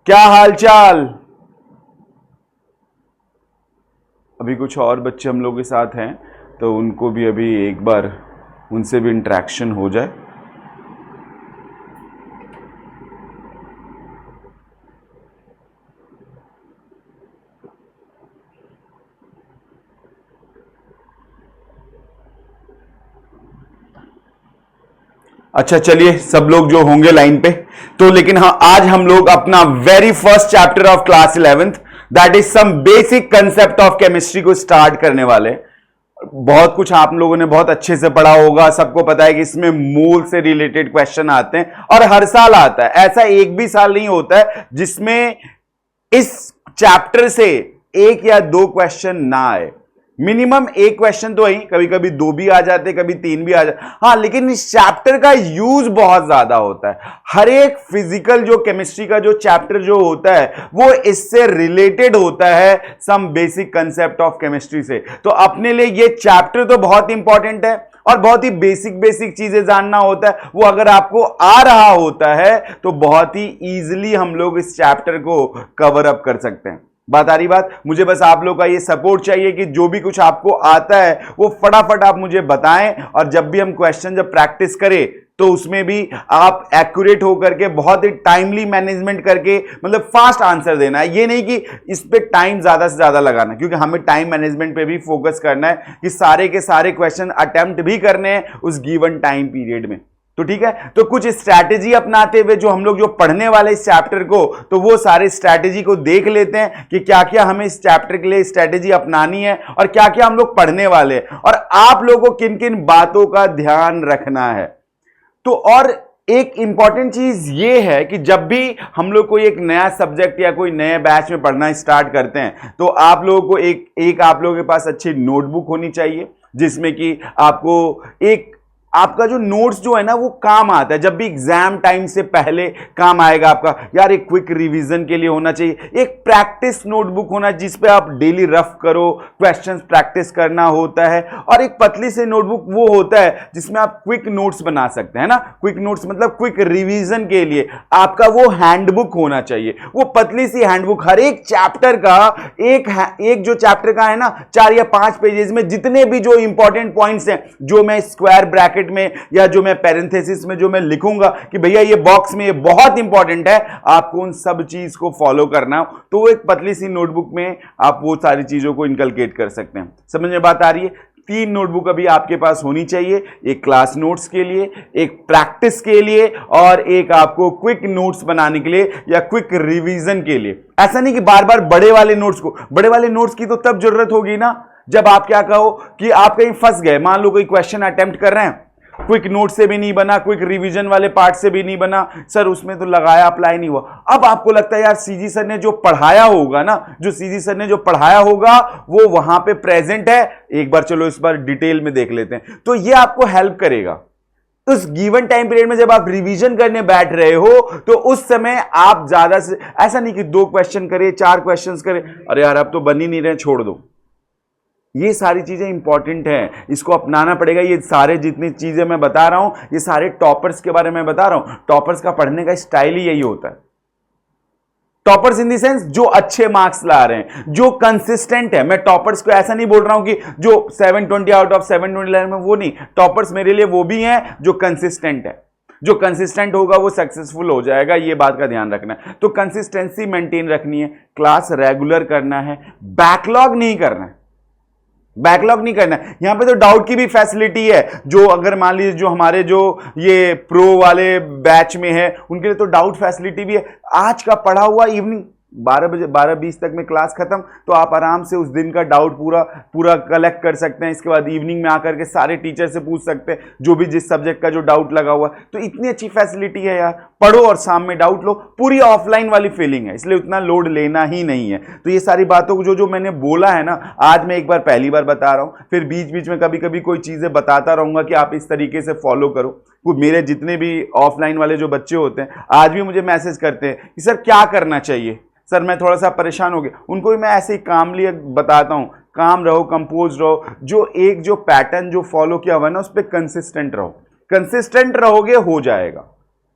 क्या हाल चाल। अभी कुछ और बच्चे हम लोग के साथ हैं तो उनको भी अभी एक बार उनसे भी इंटरेक्शन हो जाए। अच्छा चलिए, सब लोग जो होंगे लाइन पे तो, लेकिन हाँ आज हम लोग अपना very first chapter of class 11th that is some basic concept of chemistry को स्टार्ट करने वाले। बहुत कुछ आप लोगों ने बहुत अच्छे से पढ़ा होगा, सबको पता है कि इसमें मोल से रिलेटेड क्वेश्चन आते हैं और हर साल आता है। ऐसा एक भी साल नहीं होता है जिसमें इस चैप्टर से एक या दो क्वेश्चन ना आए। मिनिमम एक क्वेश्चन तो ही, कभी कभी दो भी आ जाते, कभी तीन भी आ जाते। हाँ, लेकिन इस चैप्टर का यूज बहुत ज्यादा होता है। हर एक फिजिकल जो केमिस्ट्री का जो चैप्टर जो होता है वो इससे रिलेटेड होता है some basic concept of chemistry से। तो अपने लिए ये चैप्टर तो बहुत इंपॉर्टेंट है और बहुत ही बेसिक बेसिक चीजें जानना होता है। वो अगर आपको आ रहा होता है तो बहुत ही इजीली हम लोग इस चैप्टर को कवर अप कर सकते हैं। बात आ रही बात। मुझे बस आप लोग का ये सपोर्ट चाहिए कि जो भी कुछ आपको आता है वो फटाफट आप मुझे बताएं, और जब भी हम क्वेश्चन जब प्रैक्टिस करें तो उसमें भी आप एक्यूरेट होकर के बहुत ही टाइमली मैनेजमेंट करके मतलब फास्ट आंसर देना है। ये नहीं कि इस पे टाइम ज्यादा से ज्यादा लगाना, क्योंकि हमें टाइम मैनेजमेंट पे भी फोकस करना है कि सारे के सारे क्वेश्चन अटेम्प्ट भी करने हैं उस गिवन टाइम पीरियड में। तो ठीक है, तो कुछ स्ट्रैटेजी अपनाते हुए जो हम लोग जो पढ़ने वाले इस चैप्टर को, तो वो सारे स्ट्रैटेजी को देख लेते हैं कि क्या क्या हमें इस चैप्टर के लिए स्ट्रैटेजी अपनानी है और क्या क्या हम लोग पढ़ने वाले हैं और आप लोगों को किन किन बातों का ध्यान रखना है। तो और एक इंपॉर्टेंट चीज ये है कि जब भी हम लोग कोई एक नया सब्जेक्ट या कोई नए बैच में पढ़ना स्टार्ट करते हैं तो आप लोगों को एक आप लोगों के पास अच्छी नोटबुक होनी चाहिए, जिसमें कि आपको एक आपका जो नोट्स जो है ना वो काम आता है। जब भी एग्जाम टाइम से पहले काम आएगा आपका, यार एक क्विक रिवीजन के लिए होना चाहिए। एक प्रैक्टिस नोटबुक होना जिस पे आप डेली रफ करो, क्वेश्चंस प्रैक्टिस करना होता है। और एक पतली से नोटबुक वो होता है जिसमें आप क्विक नोट्स बना सकते हैं ना। क्विक नोट्स मतलब क्विक रिवीजन के लिए आपका वो हैंडबुक होना चाहिए। वो पतली सी हैंडबुक हर एक चैप्टर का एक जो चैप्टर का है ना 4 या 5 पेजेस में जितने भी जो इंपॉर्टेंट पॉइंट्स हैं, जो मैं स्क्वायर ब्रैकेट में या जो मैं पैरेंथेसिस में जो मैं लिखूंगा कि भैया ये बॉक्स में ये बहुत इंपॉर्टेंट है, आपको उन सब चीज को फॉलो करना, तो एक पतली सी नोटबुक में आप वो सारी चीजों को इनकलकेट कर सकते हैं। समझ में बात आ रही है। 3 नोटबुक अभी आपके पास होनी चाहिए, एक क्लास नोट्स के लिए, एक प्रैक्टिस के लिए और एक आपको क्विक नोट्स बनाने के लिए या क्विक रिवीजन के लिए। ऐसा नहीं कि बार बार बड़े वाले नोट्स की तो तब जरूरत होगी ना जब आप क्या कहो कि आप कहीं फंस गए। मान लो कोई क्वेश्चन अटेम्प्ट कर रहे हैं, क्विक नोट से भी नहीं बना, क्विक रिवीजन वाले पार्ट से भी नहीं बना, सर उसमें तो लगाया अप्लाई नहीं हुआ। अब आपको लगता है यार सीजी सर ने जो पढ़ाया होगा ना, जो सीजी सर ने जो पढ़ाया होगा वो वहां पे प्रेजेंट है, एक बार चलो इस बार डिटेल में देख लेते हैं। तो ये आपको हेल्प करेगा उस गिवन टाइम पीरियड में जब आप रिवीजन करने बैठ रहे हो। तो उस समय आप ज्यादा से ऐसा नहीं कि 2 क्वेश्चन करें, 4 क्वेश्चन करें, अरे यार अब तो बन ही नहीं रहे, छोड़ दो। ये सारी चीजें इंपॉर्टेंट हैं, इसको अपनाना पड़ेगा। ये सारे जितनी चीजें मैं बता रहा हूं ये सारे टॉपर्स के बारे में बता रहा हूं। टॉपर्स का पढ़ने का स्टाइल ही यही होता है। टॉपर्स इन द सेंस जो अच्छे मार्क्स ला रहे हैं, जो कंसिस्टेंट है। मैं टॉपर्स को ऐसा नहीं बोल रहा हूं कि जो 720 आउट ऑफ 720 में, वो नहीं। टॉपर्स मेरे लिए वो भी हैं जो कंसिस्टेंट है। जो कंसिस्टेंट होगा वो सक्सेसफुल हो जाएगा, ये बात का ध्यान रखना है। तो कंसिस्टेंसी मेंटेन रखनी है, क्लास रेगुलर करना है, बैकलॉग नहीं करना है। बैकलॉग नहीं करना है। यहां पे तो डाउट की भी फैसिलिटी है। जो अगर मान लीजिए जो हमारे जो ये प्रो वाले बैच में है उनके लिए तो डाउट फैसिलिटी भी है। आज का पढ़ा हुआ इवनिंग 12 बजे 12:20 तक में क्लास खत्म, तो आप आराम से उस दिन का डाउट पूरा कलेक्ट कर सकते हैं। इसके बाद इवनिंग में आकर के सारे टीचर से पूछ सकते हैं जो भी जिस सब्जेक्ट का जो डाउट लगा हुआ है। तो इतनी अच्छी फैसिलिटी है यार, पढ़ो और शाम में डाउट लो। पूरी ऑफलाइन वाली फीलिंग है, इसलिए उतना लोड लेना ही नहीं है। तो ये सारी बातों को जो मैंने बोला है ना, आज मैं एक बार पहली बार बता रहा हूं, फिर बीच बीच में कभी कभी कोई चीजें बताता रहूंगा कि आप इस तरीके से फॉलो करो। मेरे जितने भी ऑफलाइन वाले जो बच्चे होते हैं आज भी मुझे मैसेज करते हैं कि सर क्या करना चाहिए, सर मैं थोड़ा सा परेशान हो गया। उनको भी मैं ऐसे ही कामली बताता हूं, काम रहो, कंपोज रहो, जो पैटर्न जो फॉलो किया हुआ है ना उस पर कंसिस्टेंट रहो। कंसिस्टेंट रहोगे हो जाएगा।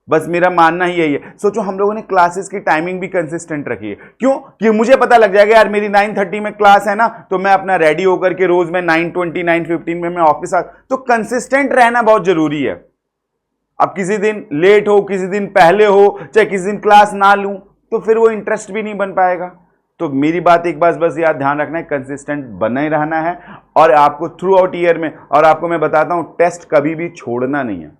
बस मेरा मानना ही यही है। सोचो हम लोगों ने क्लासेस की टाइमिंग भी कंसिस्टेंट रखी है। क्यों? कि मुझे पता लग जाएगा यार मेरी 9:30 में क्लास है ना, तो मैं अपना रेडी होकर के रोज में 9:20 9:15 में मैं ऑफिस आ, तो कंसिस्टेंट रहना बहुत जरूरी है। अब किसी दिन लेट हो, किसी दिन पहले हो, चाहे किसी दिन क्लास ना लूं, तो फिर वो इंटरेस्ट भी नहीं बन पाएगा। तो मेरी बात एक बात बस याद ध्यान रखना है, कंसिस्टेंट बने रहना है और आपको थ्रू आउट ईयर में। और आपको मैं बताता हूं, टेस्ट कभी भी छोड़ना नहीं है।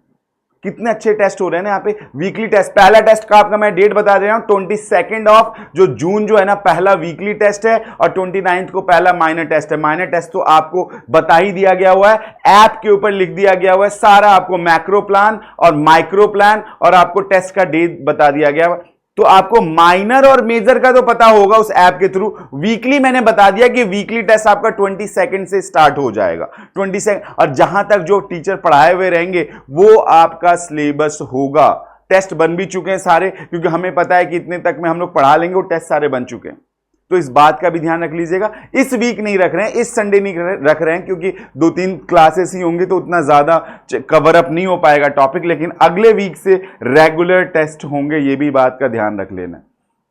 कितने अच्छे टेस्ट हो रहे हैं ना यहाँ पे, वीकली टेस्ट। पहला टेस्ट का आपका मैं डेट बता दे रहा हूं, 22 ऑफ जो जून जो है ना, पहला वीकली टेस्ट है और 29 को पहला माइनर टेस्ट है। माइनर टेस्ट तो आपको बता ही दिया गया हुआ है, ऐप के ऊपर लिख दिया गया हुआ है सारा, आपको मैक्रो प्लान और माइक्रो प्लान और आपको टेस्ट का डेट बता दिया गया हुआ। तो आपको माइनर और मेजर का तो पता होगा उस ऐप के थ्रू। वीकली मैंने बता दिया कि वीकली टेस्ट आपका 22 से स्टार्ट हो जाएगा, 22, और जहां तक जो टीचर पढ़ाए हुए रहेंगे वो आपका सिलेबस होगा। टेस्ट बन भी चुके हैं सारे, क्योंकि हमें पता है कि इतने तक में हम लोग पढ़ा लेंगे, वो टेस्ट सारे बन चुके हैं। तो इस बात का भी ध्यान रख लीजिएगा। इस वीक नहीं रख रहे हैं, इस संडे नहीं रख रहे हैं, क्योंकि 2-3 क्लासेस ही होंगी तो उतना ज्यादा कवर अप नहीं हो पाएगा टॉपिक, लेकिन अगले वीक से रेगुलर टेस्ट होंगे, ये भी बात का ध्यान रख लेना।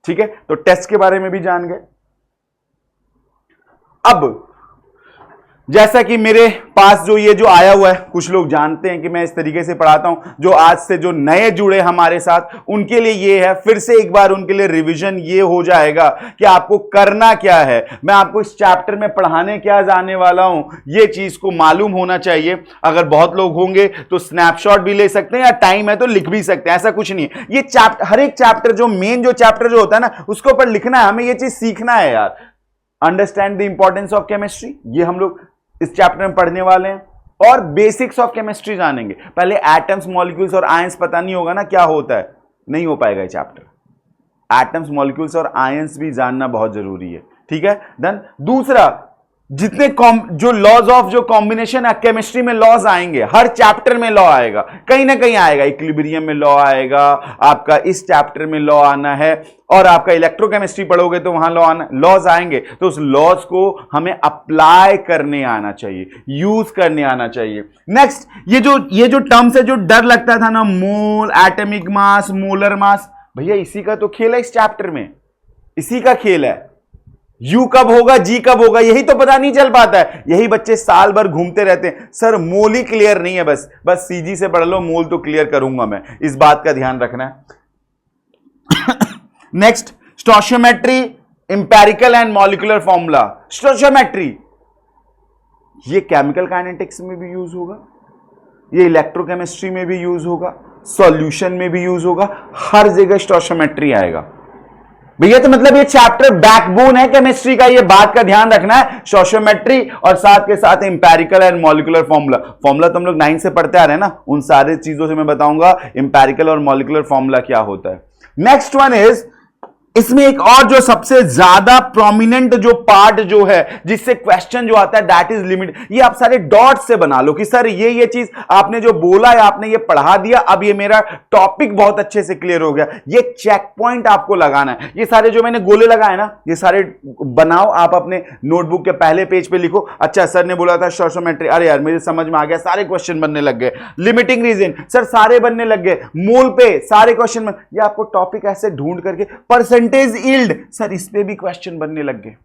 ठीक है, तो टेस्ट के बारे में भी जान गए। अब जैसा कि मेरे पास जो ये जो आया हुआ है, कुछ लोग जानते हैं कि मैं इस तरीके से पढ़ाता हूं, जो आज से जो नए जुड़े हमारे साथ उनके लिए ये है, फिर से एक बार उनके लिए रिवीजन ये हो जाएगा कि आपको करना क्या है, मैं आपको इस चैप्टर में पढ़ाने क्या जाने वाला हूं, ये चीज को मालूम होना चाहिए। अगर बहुत लोग होंगे तो स्नैपशॉट भी ले सकते हैं, या टाइम है तो लिख भी सकते हैं, ऐसा कुछ नहीं है। ये चैप्टर, हर एक चैप्टर जो मेन जो चैप्टर जो होता है ना, उसके ऊपर लिखना है, हमें ये चीज सीखना है यार। Understand the importance of chemistry, ये हम लोग इस चैप्टर में पढ़ने वाले हैं, और बेसिक्स ऑफ केमिस्ट्री जानेंगे। पहले एटम्स, मॉलिक्यूल्स और आयंस पता नहीं होगा ना क्या होता है, नहीं हो पाएगा ये चैप्टर। एटम्स, मॉलिक्यूल्स और आयंस भी जानना बहुत जरूरी है। ठीक है, देन दूसरा, जितने जो लॉज ऑफ जो कॉम्बिनेशन है केमिस्ट्री में, लॉज आएंगे, हर चैप्टर में लॉ आएगा, कहीं ना कहीं आएगा। इक्विलिब्रियम में लॉ आएगा, आपका इस चैप्टर में लॉ आना है, और आपका इलेक्ट्रोकेमिस्ट्री पढ़ोगे तो वहां लॉ आना, लॉज आएंगे, तो उस लॉज को हमें अप्लाई करने आना चाहिए, यूज करने आना चाहिए। नेक्स्ट, ये जो टर्म्स है, जो डर लगता था ना, मोल, एटॉमिक मास, मोलर मास, भैया इसी का तो खेल है इस चैप्टर में, इसी का खेल है। यू कब होगा, जी कब होगा, यही तो पता नहीं चल पाता है। यही बच्चे साल भर घूमते रहते हैं, सर मोल ही क्लियर नहीं है, बस सीजी से पढ़ लो, मोल तो क्लियर करूंगा मैं। इस बात का ध्यान रखना है। Next, stoichiometry, empirical and molecular formula. Stoichiometry ये केमिकल काइनेटिक्स में भी यूज होगा, ये इलेक्ट्रोकेमिस्ट्री में भी यूज होगा, सॉल्यूशन में भी यूज होगा, हर जगह स्टोशियोमेट्री आएगा भैया। तो मतलब ये चैप्टर बैकबोन है केमिस्ट्री का, ये बात का ध्यान रखना है। स्टोशियोमेट्री और साथ के साथ इंपेरिकल एंड मॉलिक्यूलर फॉर्मूला तो हम लोग 9 से पढ़ते आ रहे हैं ना, उन सारे चीजों से मैं बताऊंगा इंपेरिकल और मॉलिक्यूलर फॉर्मूला क्या होता है। नेक्स्ट वन इज, इसमें एक और जो सबसे ज्यादा प्रोमिनेंट जो पार्ट जो है, जिससे क्वेश्चन जो आता है, दैट इज लिमिट। ये आप सारे डॉट से बना लो कि सर ये चीज आपने जो बोला है, आपने ये पढ़ा दिया, अब ये मेरा टॉपिक बहुत अच्छे से क्लियर हो गया। ये चेक पॉइंट आपको लगाना है। ये सारे जो मैंने गोले लगाए ना, ये सारे बनाओ, आप अपने नोटबुक के पहले पेज पे लिखो। अच्छा, सर ने बोला था स्टोशियोमेट्री, अरे यार मुझे समझ में आ गया, सारे क्वेश्चन बनने लग गए। लिमिटिंग रीजन, सर सारे बनने लग गए। मोल पे सारे क्वेश्चन बन, ये आपको टॉपिक ऐसे ढूंढ करके, परसेंटेज यील्ड, सर इस पे भी क्वेश्चन बनने लग गए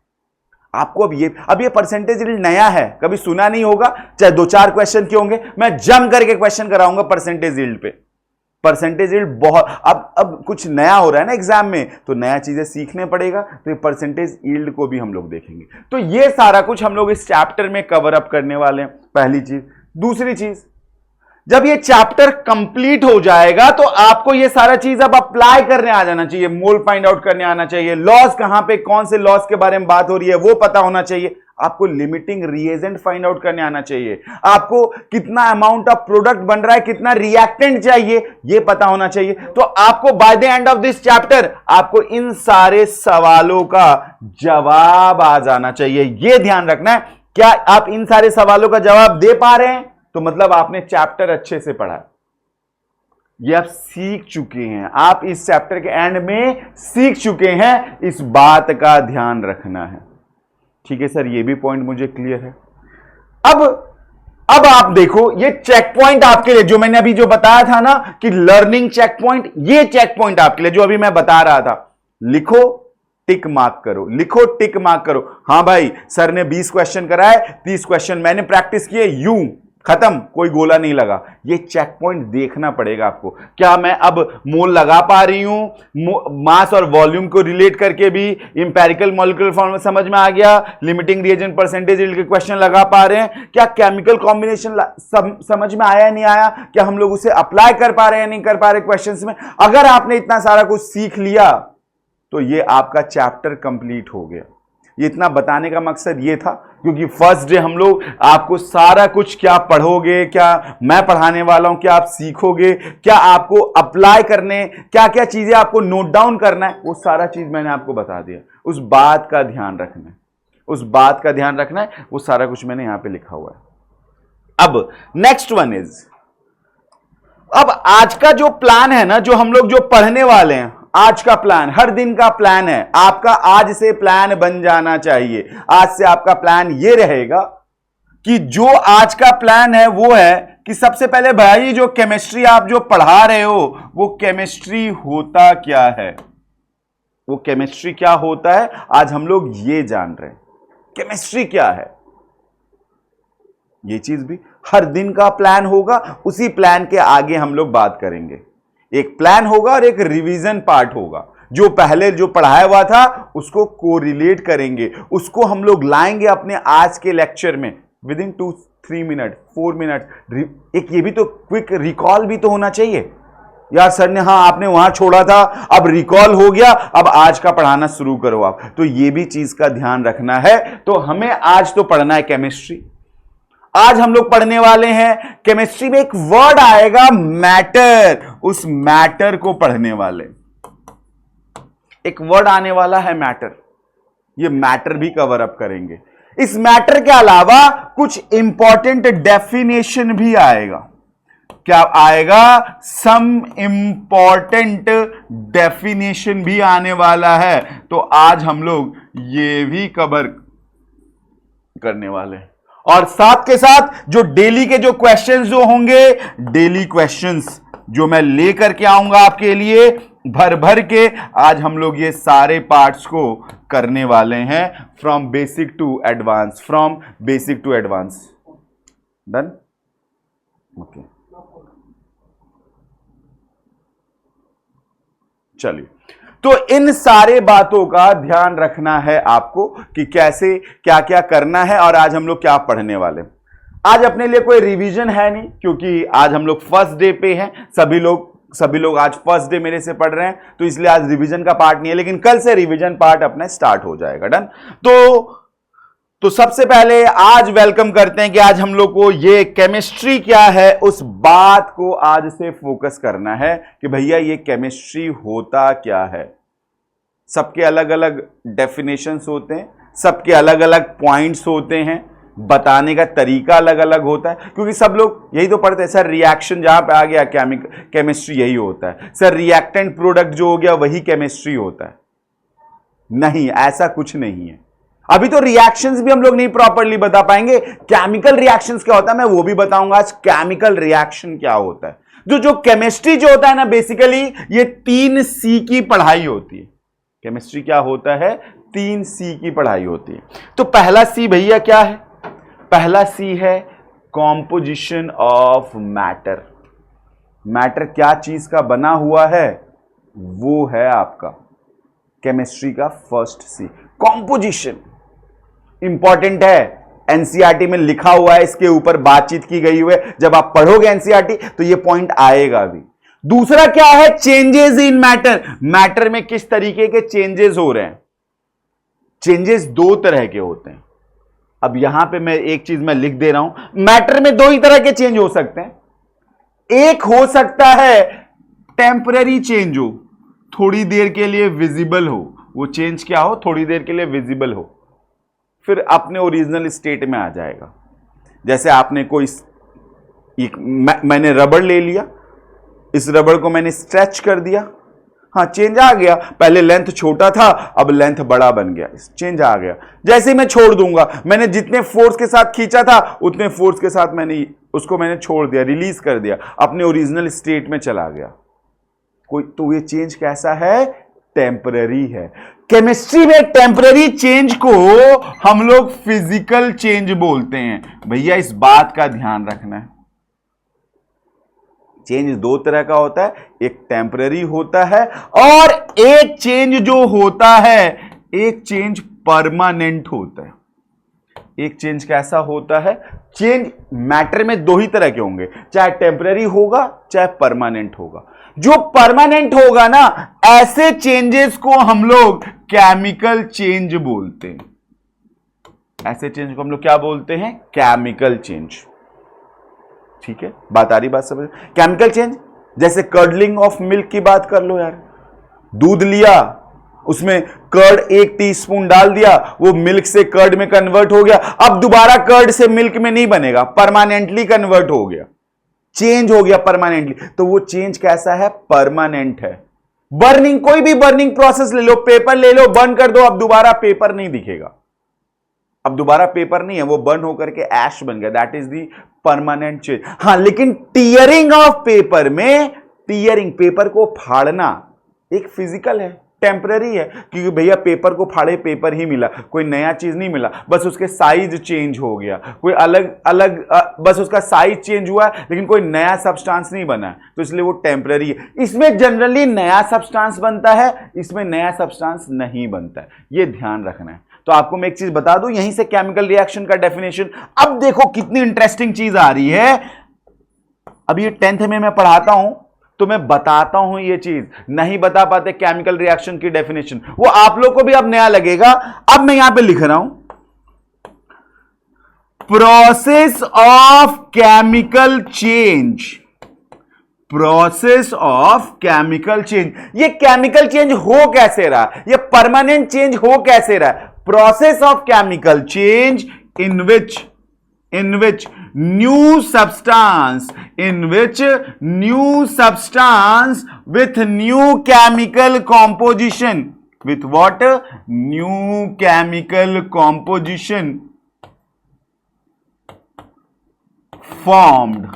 आपको। अब ये परसेंटेज यील्ड नया है, कभी सुना नहीं होगा, चाहे 2-4 क्वेश्चन के होंगे, मैं जम करके क्वेश्चन कराऊंगा परसेंटेज यील्ड पे। परसेंटेज यील्ड बहुत, अब कुछ नया हो रहा है ना एग्जाम में, तो नया चीजें सीखने पड़ेगा, तो ये परसेंटेज यील्ड को भी हम लोग देखेंगे। तो ये सारा कुछ हम लोग इस चैप्टर में कवर अप करने वाले हैं, पहली चीज। दूसरी चीज, जब ये चैप्टर कंप्लीट हो जाएगा तो आपको ये सारा चीज अब अप्लाई करने आ जाना चाहिए। मोल फाइंड आउट करने आना चाहिए, लॉस कहां पे, कौन से लॉस के बारे में बात हो रही है वो पता होना चाहिए। आपको लिमिटिंग रिएजेंट फाइंड आउट करने आना चाहिए। आपको कितना अमाउंट ऑफ प्रोडक्ट बन रहा है, कितना रिएक्टेंट चाहिए, ये पता होना चाहिए। तो आपको by the end of this chapter आपको इन सारे सवालों का जवाब आ जाना चाहिए। यह ध्यान रखना है। क्या आप इन सारे सवालों का जवाब दे पा रहे हैं, तो मतलब आपने चैप्टर अच्छे से पढ़ा, ये आप सीख चुके हैं, आप इस चैप्टर के एंड में सीख चुके हैं। इस बात का ध्यान रखना है। ठीक है सर, ये भी पॉइंट मुझे क्लियर है। अब अब आप देखो ये चेक पॉइंट आपके लिए, जो मैंने अभी जो बताया था ना कि लर्निंग चेक पॉइंट, ये चेक पॉइंट आपके लिए जो अभी मैं बता रहा था, लिखो टिक मार्क करो, लिखो टिक मार्क करो। हां भाई सर ने 20 क्वेश्चन कराए, 30 क्वेश्चन मैंने प्रैक्टिस किए, यूं खत्म, कोई गोला नहीं लगा। ये चेक पॉइंट देखना पड़ेगा आपको। क्या मैं अब मोल लगा पा रही हूं, मास और वॉल्यूम को रिलेट करके भी इंपेरिकल मॉलिक्यूलर फॉर्मूला समझ में आ गया, लिमिटिंग रिएजेंट परसेंटेज के क्वेश्चन लगा पा रहे हैं, क्या केमिकल कॉम्बिनेशन समझ में आया नहीं आया, क्या हम लोग उसे अप्लाई कर पा रहे हैं नहीं कर पा रहे क्वेश्चंस में। अगर आपने इतना सारा कुछ सीख लिया तो ये आपका चैप्टर कंप्लीट हो गया। ये इतना बताने का मकसद ये था क्योंकि फर्स्ट डे हम लोग आपको सारा कुछ, क्या पढ़ोगे, क्या मैं पढ़ाने वाला हूं, क्या आप सीखोगे, क्या आपको अप्लाई करने, क्या क्या चीजें आपको नोट डाउन करना है, वो सारा चीज मैंने आपको बता दिया। उस बात का ध्यान रखना है, उस बात का ध्यान रखना है, वो सारा कुछ मैंने यहां पे लिखा हुआ है। अब नेक्स्ट वन इज, अब आज का जो प्लान है ना, जो हम लोग जो पढ़ने वाले हैं, आज का प्लान, हर दिन का प्लान है आपका, आज से प्लान बन जाना चाहिए। आज से आपका प्लान ये रहेगा कि जो आज का प्लान है वो है कि सबसे पहले भाई जो केमिस्ट्री आप जो पढ़ा रहे हो, वो केमिस्ट्री होता क्या है, वो केमिस्ट्री क्या होता है, आज हम लोग ये जान रहे हैं केमिस्ट्री क्या है। ये चीज भी हर दिन का प्लान होगा, उसी प्लान के आगे हम लोग बात करेंगे। एक प्लान होगा और एक रिवीजन पार्ट होगा। जो पहले जो पढ़ाया हुआ था उसको कोरिलेट करेंगे, उसको हम लोग लाएंगे अपने आज के लेक्चर में विद इन 2-3 मिनट 4 मिनट। एक ये भी तो क्विक रिकॉल भी तो होना चाहिए यार, सर ने हाँ आपने वहां छोड़ा था, अब रिकॉल हो गया, अब आज का पढ़ाना शुरू करो आप, तो ये भी चीज का ध्यान रखना है। तो हमें आज तो पढ़ना है केमिस्ट्री। आज हम लोग पढ़ने वाले हैं केमिस्ट्री में एक वर्ड आएगा मैटर, उस मैटर को पढ़ने वाले। एक वर्ड आने वाला है मैटर, ये मैटर भी कवर अप करेंगे। इस मैटर के अलावा कुछ इंपॉर्टेंट डेफिनेशन भी आएगा। क्या आएगा, सम इंपॉर्टेंट डेफिनेशन भी आने वाला है। तो आज हम लोग ये भी कवर करने वाले हैं। और साथ के साथ जो डेली के जो क्वेश्चंस जो होंगे, डेली क्वेश्चंस जो मैं लेकर के आऊंगा आपके लिए भर भर के, आज हम लोग ये सारे पार्ट्स को करने वाले हैं, from basic to advance, from basic to advance. Done, okay, चलिए। तो इन सारे बातों का ध्यान रखना है आपको कि कैसे क्या क्या करना है, और आज हम लोग क्या पढ़ने वाले। आज अपने लिए कोई रिवीजन है नहीं क्योंकि आज हम लोग फर्स्ट डे पे हैं, सभी लोग आज फर्स्ट डे मेरे से पढ़ रहे हैं, तो इसलिए आज रिवीजन का पार्ट नहीं है, लेकिन कल से रिवीजन पार्ट अपना स्टार्ट हो जाएगा। डन। तो सबसे पहले आज वेलकम करते हैं कि आज हम लोग को ये केमिस्ट्री क्या है उस बात को आज से फोकस करना है कि भैया ये केमिस्ट्री होता क्या है। सबके अलग अलग डेफिनेशंस होते हैं, सबके अलग अलग पॉइंट्स होते हैं, बताने का तरीका अलग अलग होता है, क्योंकि सब लोग यही तो पढ़ते हैं, सर रिएक्शन जहां पे आ गया केमिस्ट्री यही होता है, सर रिएक्टेंट प्रोडक्ट जो हो गया वही केमिस्ट्री होता है। नहीं, ऐसा कुछ नहीं है। अभी तो रिएक्शंस भी हम लोग नहीं प्रॉपर्ली बता पाएंगे। केमिकल रिएक्शंस क्या होता है मैं वो भी बताऊंगा आज, केमिकल रिएक्शन क्या होता है। जो केमिस्ट्री जो होता है ना, बेसिकली ये 3C की पढ़ाई होती है। केमिस्ट्री क्या होता है, 3C की पढ़ाई होती है। तो पहला C भैया क्या है, पहला C है कॉम्पोजिशन ऑफ मैटर। मैटर क्या चीज का बना हुआ है, वो है आपका केमिस्ट्री का फर्स्ट C, कॉम्पोजिशन। इंपॉर्टेंट है, एनसीईआरटी में लिखा हुआ है, इसके ऊपर बातचीत की गई हुई है, जब आप पढ़ोगे एनसीईआरटी तो ये पॉइंट आएगा भी। दूसरा क्या है, चेंजेस इन मैटर। मैटर में किस तरीके के चेंजेस हो रहे हैं। चेंजेस दो तरह के होते हैं। अब यहां पे मैं एक चीज मैं लिख दे रहा हूं, मैटर में दो ही तरह के चेंज हो सकते हैं। एक हो सकता है टेम्पररी चेंज हो, थोड़ी देर के लिए विजिबल हो, वो चेंज क्या हो, थोड़ी देर के लिए विजिबल हो, फिर अपने ओरिजिनल स्टेट में आ जाएगा। जैसे आपने कोई मैंने रबड़ ले लिया, इस रबड़ को मैंने स्ट्रेच कर दिया, हाँ चेंज आ गया, पहले लेंथ छोटा था अब लेंथ बड़ा बन गया, चेंज आ गया। जैसे ही मैं छोड़ दूंगा, मैंने जितने फोर्स के साथ खींचा था उतने फोर्स के साथ मैंने छोड़ दिया, रिलीज कर दिया, अपने ओरिजिनल स्टेट में चला गया। कोई तो ये चेंज कैसा है? टेम्पररी है। केमिस्ट्री में टेम्पररी चेंज को हम लोग फिजिकल चेंज बोलते हैं। भैया इस बात का ध्यान रखना है, चेंज दो तरह का होता है, एक टेम्पररी होता है और एक चेंज जो होता है, एक चेंज परमानेंट होता है। एक चेंज कैसा होता है? चेंज मैटर में दो ही तरह के होंगे, चाहे टेम्पररी होगा चाहे परमानेंट होगा। जो परमानेंट होगा ना, ऐसे चेंजेस को हम लोग केमिकल चेंज बोलते हैं। ऐसे चेंज को हम लोग क्या बोलते हैं? Chemical change. ठीक है, बात आ रही, बात समझ? केमिकल चेंज जैसे कर्डलिंग ऑफ मिल्क की बात कर लो यार, दूध लिया, उसमें कर्ड 1 टीस्पून डाल दिया, वो मिल्क से कर्ड में कन्वर्ट हो गया, अब दोबारा कर्ड से मिल्क में नहीं बनेगा, परमानेंटली कन्वर्ट हो गया, चेंज हो गया परमानेंटली। तो वो चेंज कैसा है? परमानेंट है। बर्निंग, कोई भी बर्निंग प्रोसेस ले लो, पेपर ले लो, बर्न कर दो, अब दोबारा पेपर नहीं दिखेगा, अब दोबारा पेपर नहीं है, वो बर्न होकर के ऐश बन गया, that is the permanent change. हां, लेकिन टीयरिंग ऑफ पेपर में, टीयरिंग पेपर को फाड़ना एक फिजिकल है, टेम्पररी है, क्योंकि भैया पेपर को फाड़े पेपर ही मिला, कोई नया चीज नहीं मिला, बस उसके साइज चेंज हो गया, कोई अलग अलग बस उसका साइज चेंज हुआ, लेकिन कोई नया सब्सटेंस नहीं बना, तो इसलिए वो टेम्पररी है। इसमें जनरली नया सब्सटेंस बनता है, इसमें नया सब्सटेंस नहीं बनता है, ये ध्यान रखना है। तो आपको मैं एक चीज बता दूं, यहीं से केमिकल रिएक्शन का डेफिनेशन। अब देखो कितनी इंटरेस्टिंग चीज आ रही है। अब ये 10th में मैं पढ़ाता हूं तो मैं बताता हूं, ये चीज नहीं बता पाते केमिकल रिएक्शन की डेफिनेशन, वो आप लोग को भी अब नया लगेगा। अब मैं यहां पे लिख रहा हूं, process of chemical change, process of chemical change. ये केमिकल चेंज हो कैसे रहा, ये परमानेंट चेंज हो कैसे रहा? Process of chemical change in which new substance with new chemical composition, with what? New chemical composition formed,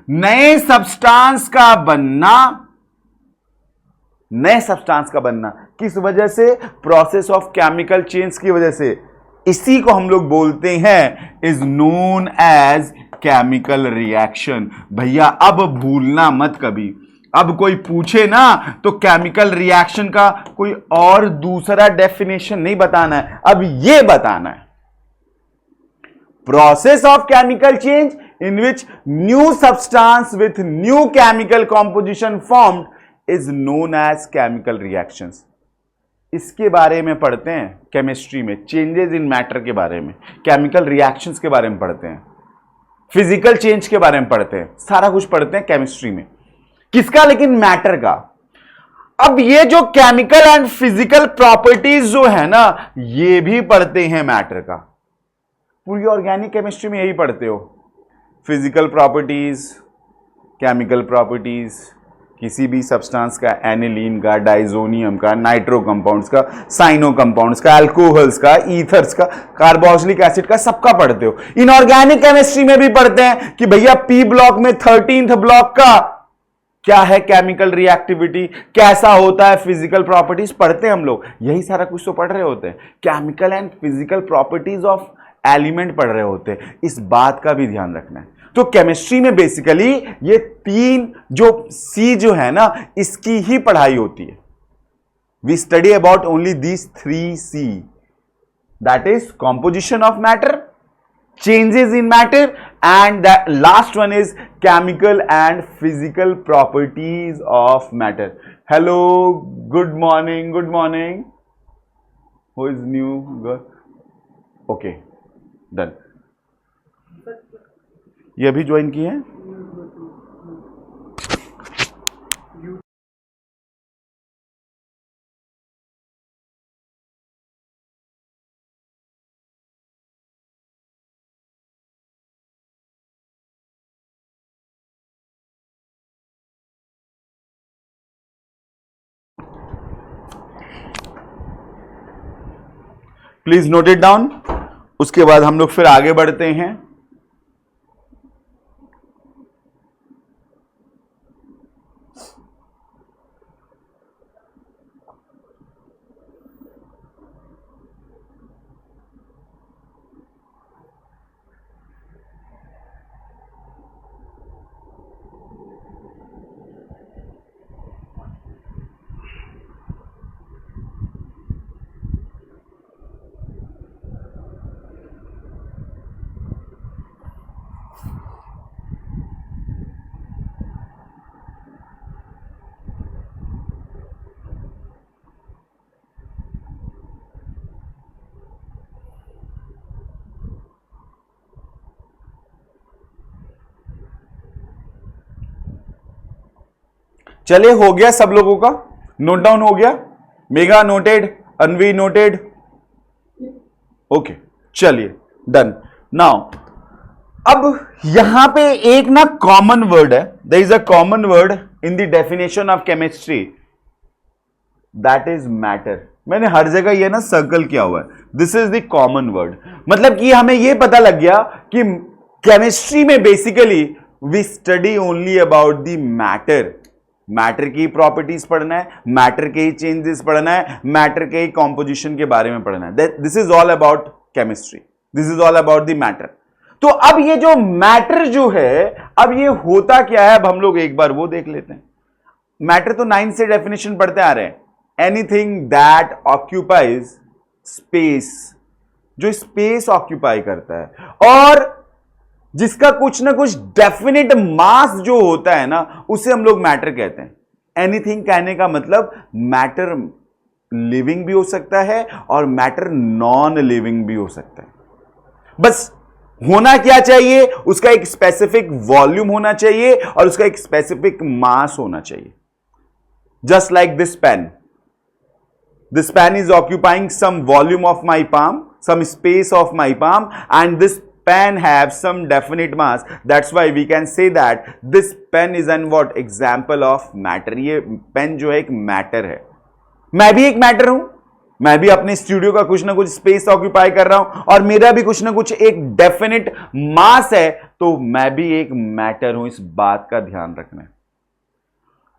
नए सब्सटेंस का बनना, नए सब्सटेंस का बनना किस वजह से? प्रोसेस ऑफ केमिकल चेंज की वजह से। इसी को हम लोग बोलते हैं, is known as chemical reaction. भैया अब भूलना मत कभी, अब कोई पूछे ना तो केमिकल रिएक्शन का कोई और दूसरा डेफिनेशन नहीं बताना है, अब ये बताना है, process of chemical change in which new substance with new chemical composition formed is known as chemical reactions। इसके बारे में पढ़ते हैं केमिस्ट्री में, चेंजेस इन मैटर के बारे में, केमिकल रिएक्शंस के बारे में पढ़ते हैं, फिजिकल चेंज के बारे में पढ़ते हैं, सारा कुछ पढ़ते हैं केमिस्ट्री में। किसका? लेकिन मैटर का। अब ये जो केमिकल एंड फिजिकल प्रॉपर्टीज जो है ना, ये भी पढ़ते हैं मैटर का। पूरी ऑर्गेनिक केमिस्ट्री में यही पढ़ते हो, फिजिकल प्रॉपर्टीज, केमिकल प्रॉपर्टीज, किसी भी सब्सटेंस का, एनिलीन का, डाइजोनियम का, नाइट्रो कंपाउंड्स का, साइनो कंपाउंड्स का, अल्कोहल्स का, ईथर्स का, कार्बोक्सिलिक एसिड का, सबका पढ़ते हो। इनऑर्गेनिक केमिस्ट्री में भी पढ़ते हैं कि भैया पी ब्लॉक में 13th ब्लॉक का क्या है, केमिकल रिएक्टिविटी कैसा होता है, फिजिकल प्रॉपर्टीज पढ़ते हैं हम लोग। यही सारा कुछ तो पढ़ रहे होते हैं, chemical and physical properties of element पढ़ रहे होते हैं। इस बात का भी ध्यान रखना है। तो केमिस्ट्री में बेसिकली ये तीन जो सी जो है ना, इसकी ही पढ़ाई होती है। We study about only these 3 C, that is composition of matter, changes in matter, and the last one is chemical and physical properties of matter. Hello, good morning, good morning. Who is new girl? Okay, done. ये अभी join की है? Please note it down. उसके बाद हम लोग फिर आगे बढ़ते हैं। चलिए, हो गया सब लोगों का नोट डाउन हो गया? Megha noted, Anvi noted, okay, चलिए डन। नाउ अब यहां पे एक ना कॉमन वर्ड है, there is a common word in the definition of chemistry, that is matter. मैंने हर जगह ये ना सर्कल किया हुआ है, this is the common word. मतलब कि हमें ये पता लग गया कि केमिस्ट्री में basically we study only about the matter. Matter की प्रॉपर्टीज पढ़ना है, मैटर के ही चेंजेस पढ़ना है, मैटर के ही कॉम्पोजिशन के बारे में पढ़ना है। This is all about chemistry, this is all about the matter. तो अब ये जो मैटर जो है, अब ये होता क्या है, अब हम लोग एक बार वो देख लेते हैं। मैटर तो 9 से डेफिनेशन पढ़ते आ रहे हैं, एनीथिंग दैट ऑक्यूपाइज स्पेस, जो स्पेस ऑक्यूपाई करता है और जिसका कुछ ना कुछ डेफिनेट मास जो होता है ना, उसे हम लोग मैटर कहते हैं। एनीथिंग कहने का मतलब मैटर लिविंग भी हो सकता है और मैटर नॉन लिविंग भी हो सकता है। बस होना क्या चाहिए, उसका एक स्पेसिफिक वॉल्यूम होना चाहिए और उसका एक स्पेसिफिक मास होना चाहिए। Just like this pen, this pen is occupying some volume of my palm, some space of my palm, and this pen have some definite mass. That's why we can say that this pen is an what example of matter. ये pen जो है एक matter है। मैं भी एक matter हूं, मैं भी अपने स्टूडियो का कुछ ना कुछ स्पेस ऑक्यूपाई कर रहा हूं और मेरा भी कुछ ना कुछ एक डेफिनेट मास है, तो मैं भी एक मैटर हूं। इस बात का ध्यान रखना है।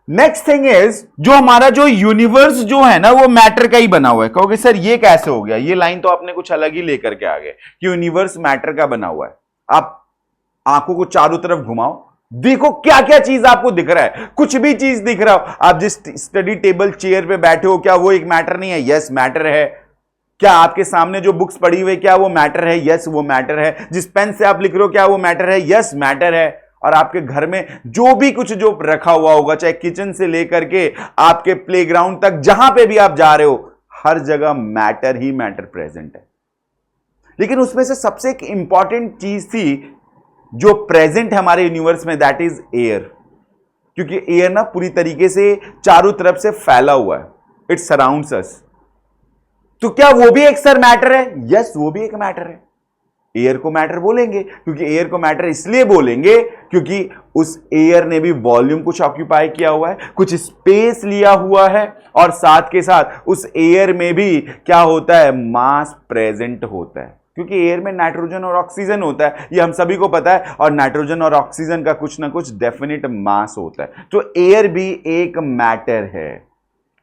नेक्स्ट थिंग इज, जो हमारा जो यूनिवर्स जो है ना, वो मैटर का ही बना हुआ है। कहोगे सर ये कैसे हो गया, ये लाइन तो आपने कुछ अलग ही लेकर के आ गए कि यूनिवर्स मैटर का बना हुआ है। आप आंखों को चारों तरफ घुमाओ, देखो क्या क्या चीज आपको दिख रहा है, कुछ भी चीज दिख रहा हो। आप जिस स्टडी टेबल चेयर पे बैठे हो, क्या वो एक मैटर नहीं है? यस मैटर है। क्या आपके सामने जो बुक्स पड़ी हुई, क्या वो मैटर है? यस वो मैटर है। जिस पेन से आप लिख रहे हो, क्या वो मैटर है? यस मैटर है। और आपके घर में जो भी कुछ जो रखा हुआ होगा, चाहे किचन से लेकर के आपके प्लेग्राउंड तक, जहां पे भी आप जा रहे हो, हर जगह मैटर ही मैटर प्रेजेंट है। लेकिन उसमें से सबसे एक इंपॉर्टेंट चीज थी जो प्रेजेंट है हमारे यूनिवर्स में, दैट इज एयर। क्योंकि एयर ना पूरी तरीके से चारों तरफ से फैला हुआ है, इट सराउंड्स अस। तो क्या वो भी एक सर मैटर है? यस वो भी एक मैटर है। एयर को मैटर बोलेंगे, क्योंकि एयर को मैटर इसलिए बोलेंगे क्योंकि उस एयर ने भी वॉल्यूम कुछ ऑक्यूपाई किया हुआ है, कुछ स्पेस लिया हुआ है, और साथ के साथ उस एयर में भी क्या होता है, मास प्रेजेंट होता है। क्योंकि एयर में नाइट्रोजन और ऑक्सीजन होता है, ये हम सभी को पता है, और नाइट्रोजन और ऑक्सीजन का कुछ ना कुछ डेफिनेट मास होता है। तो एयर भी एक मैटर है।